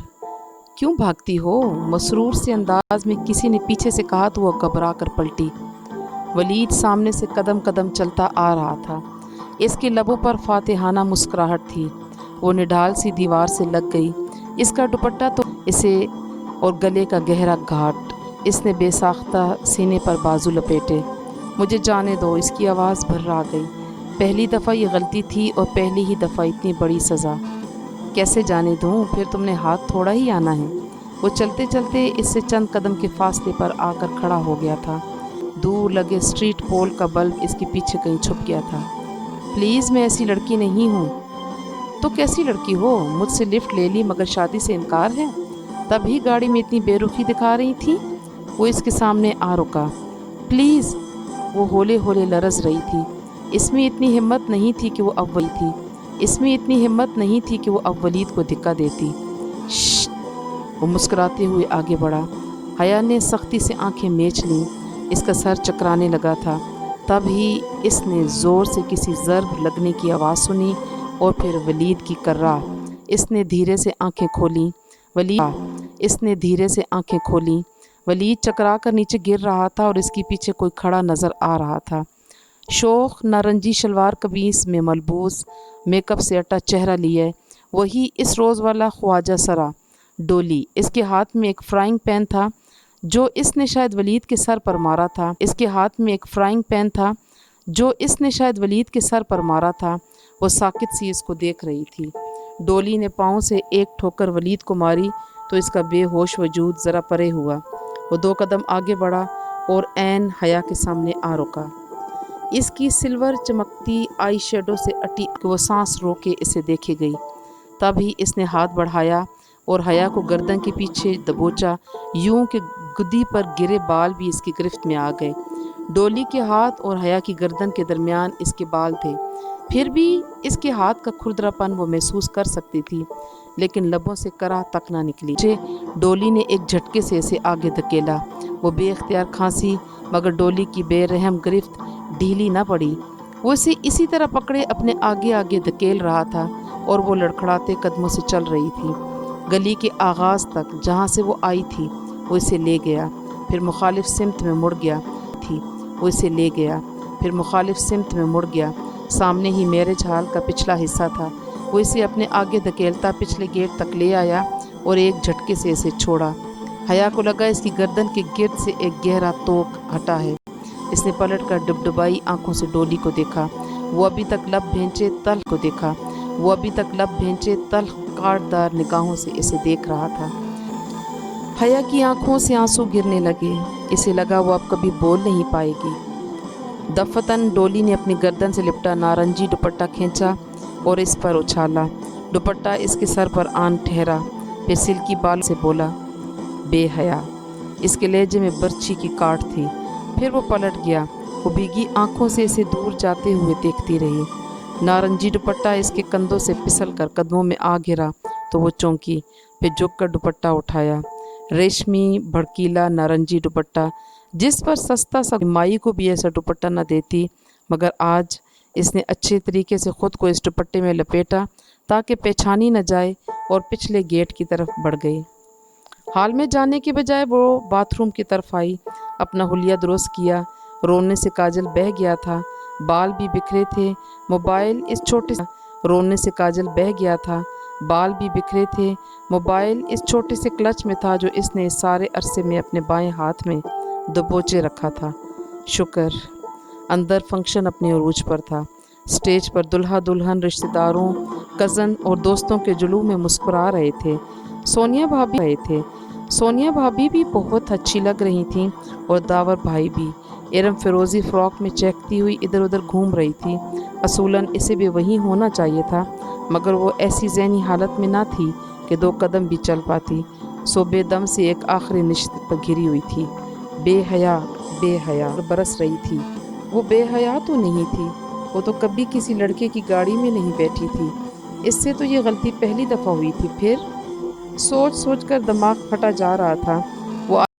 [SPEAKER 1] کیوں بھاگتی ہو؟ مسرور سے انداز میں کسی نے پیچھے سے کہا تو وہ گھبرا کر پلٹی۔ ولید سامنے سے قدم قدم چلتا آ رہا تھا۔ اس کے لبوں پر فاتحانہ مسکراہٹ تھی۔ وہ نڈھال سی دیوار سے لگ گئی۔ اس کا دوپٹہ تو اسے اور گلے کا گہرا گھاٹ۔ اس نے بے ساختہ سینے پر بازو لپیٹے۔ مجھے جانے دو، اس کی آواز بھرا گئی۔ پہلی دفعہ یہ غلطی تھی اور پہلی ہی دفعہ اتنی بڑی سزا۔ کیسے جانے دوں؟ پھر تم نے ہاتھ تھوڑا ہی آنا ہے۔ وہ چلتے چلتے اس سے چند قدم کے فاصلے پر آ کر کھڑا ہو گیا تھا۔ دور لگے اسٹریٹ پول کا بلب اس کے پیچھے کہیں چھپ گیا تھا۔ پلیز، میں ایسی لڑکی نہیں ہوں۔ تو کیسی لڑکی ہو؟ مجھ سے لفٹ لے لی مگر شادی سے انکار ہے؟ تب ہی گاڑی میں اتنی بے رخی دکھا رہی تھی۔ وہ اس کے سامنے آ رکا۔ پلیز، وہ ہولے ہولے لرز رہی تھی۔ اس میں اتنی ہمت نہیں تھی کہ وہ اب ولید کو دھکا دیتی۔ شش! وہ مسکراتے ہوئے آگے بڑھا۔ حیا نے سختی سے آنکھیں میچ لیں۔ اس کا سر چکرانے لگا تھا۔ تب ہی اس نے زور سے کسی ضرب لگنے کی آواز سنی اور پھر ولید کی کرا۔ اس نے دھیرے سے آنکھیں کھولیں۔ ولید چکرا کر نیچے گر رہا تھا اور اس کے پیچھے کوئی کھڑا نظر آ رہا تھا۔ شوخ نارنجی شلوار قمیص میں ملبوس، میک اپ سے اٹا چہرہ لیے، وہی اس روز والا خواجہ سرا ڈولی۔ اس کے ہاتھ میں ایک فرائنگ پین تھا جو اس نے شاید ولید کے سر پر مارا تھا۔ وہ ساکت سی اس کو دیکھ رہی تھی۔ ڈولی نے پاؤں سے ایک ٹھوکر ولید کو ماری تو اس کا بے ہوش وجود ذرا پرے ہوا۔ وہ 2 قدم آگے بڑھا اور عین حیا کے سامنے آ رکا۔ اس کی سلور چمکتی آئی شیڈو سے اٹی کہ وہ سانس روکے اسے دیکھے گئی۔ تب ہی اس نے ہاتھ بڑھایا اور حیا کو گردن کے پیچھے دبوچا، یوں کہ گدی پر گرے بال بھی اس کی گرفت میں آ گئے۔ ڈولی کے ہاتھ اور حیا کی گردن کے درمیان اس کے بال تھے، پھر بھی اس کے ہاتھ کا کھردرا پن وہ محسوس کر سکتی تھی، لیکن لبوں سے کرا تک نہ نکلی۔ ڈولی نے ایک جھٹکے سے اسے آگے دھکیلا۔ وہ بے اختیار کھانسی، مگر ڈولی کی بے رحم گرفت ڈھیلی نہ پڑی۔ وہ اسے اسی طرح پکڑے اپنے آگے آگے دھکیل رہا تھا اور وہ لڑکھڑاتے قدموں سے چل رہی تھی۔ گلی کے آغاز تک جہاں سے وہ آئی تھی وہ اسے لے گیا، پھر مخالف سمت میں مڑ گیا۔ سامنے ہی میرج ہال کا پچھلا حصہ تھا۔ وہ اسے اپنے آگے دھکیلتا پچھلے گیٹ تک لے آیا اور ایک جھٹکے سے اسے چھوڑا۔ حیا کو لگا اس کی گردن کے گرد سے ایک گہرا توق ہٹا ہے۔ اس نے پلٹ کر ڈبڈبائی آنکھوں سے ڈولی کو دیکھا۔ وہ ابھی تک لب بھینچے تلخ کاٹدار نگاہوں سے اسے دیکھ رہا تھا۔ حیا کی آنکھوں سے آنسو گرنے لگے۔ اسے لگا وہ اب کبھی بول نہیں پائے گی۔ دفتن ڈولی نے اپنی گردن سے لپٹا نارنجی دوپٹہ کھینچا اور اس پر اچھالا۔ دوپٹہ اس کے سر پر آن ٹھہرا، پھر سلکی بال سے بولا، بے حیا۔ اس کے لہجے میں برچھی کی کاٹ تھی۔ پھر وہ پلٹ گیا۔ وہ بھیگی آنکھوں سے اسے دور جاتے ہوئے دیکھتی رہی۔ نارنجی دوپٹہ اس کے کندھوں سے پھسل کر قدموں میں آ گرا تو وہ چونکی، پھر جھک کر دوپٹہ اٹھایا۔ ریشمی بھڑکیلا نارنجی دوپٹہ، جس پر سستا سا مائی کو بھی ایسا دوپٹہ نہ دیتی، مگر آج اس نے اچھے طریقے سے خود کو اس دوپٹے میں لپیٹا تاکہ پہچانی نہ جائے، اور پچھلے گیٹ کی طرف بڑھ گئی۔ ہال میں جانے کے بجائے وہ باتھ روم کی طرف آئی، اپنا حلیہ درست کیا۔ رونے سے کاجل بہہ گیا تھا، بال بھی بکھرے تھے۔ موبائل اس چھوٹے سے کلچ میں تھا جو اس نے سارے عرصے میں اپنے بائیں ہاتھ میں دبوچے رکھا تھا۔ شکر، اندر فنکشن اپنے عروج پر تھا۔ سٹیج پر دلہا دلہن رشتہ داروں، کزن اور دوستوں کے جلوہ میں مسکرا رہے تھے۔ سونیا بھابھی بھی بہت اچھی لگ رہی تھیں اور داور بھائی بھی۔ ارم فیروزی فراک میں چہکتی ہوئی ادھر ادھر گھوم رہی تھی۔ اصولاً اسے بھی وہیں ہونا چاہیے تھا، مگر وہ ایسی ذہنی حالت میں نہ تھی کہ 2 قدم بھی چل پاتی، سو بے دم سے ایک آخری نشست پر گری ہوئی تھی۔ بے حیا برس رہی تھی۔ وہ بے حیا تو نہیں تھی، وہ تو کبھی کسی لڑکے کی گاڑی میں نہیں بیٹھی تھی۔ اس سے تو یہ غلطی پہلی دفعہ ہوئی تھی۔ پھر سوچ کر دماغ پھٹا جا رہا تھا۔ وہ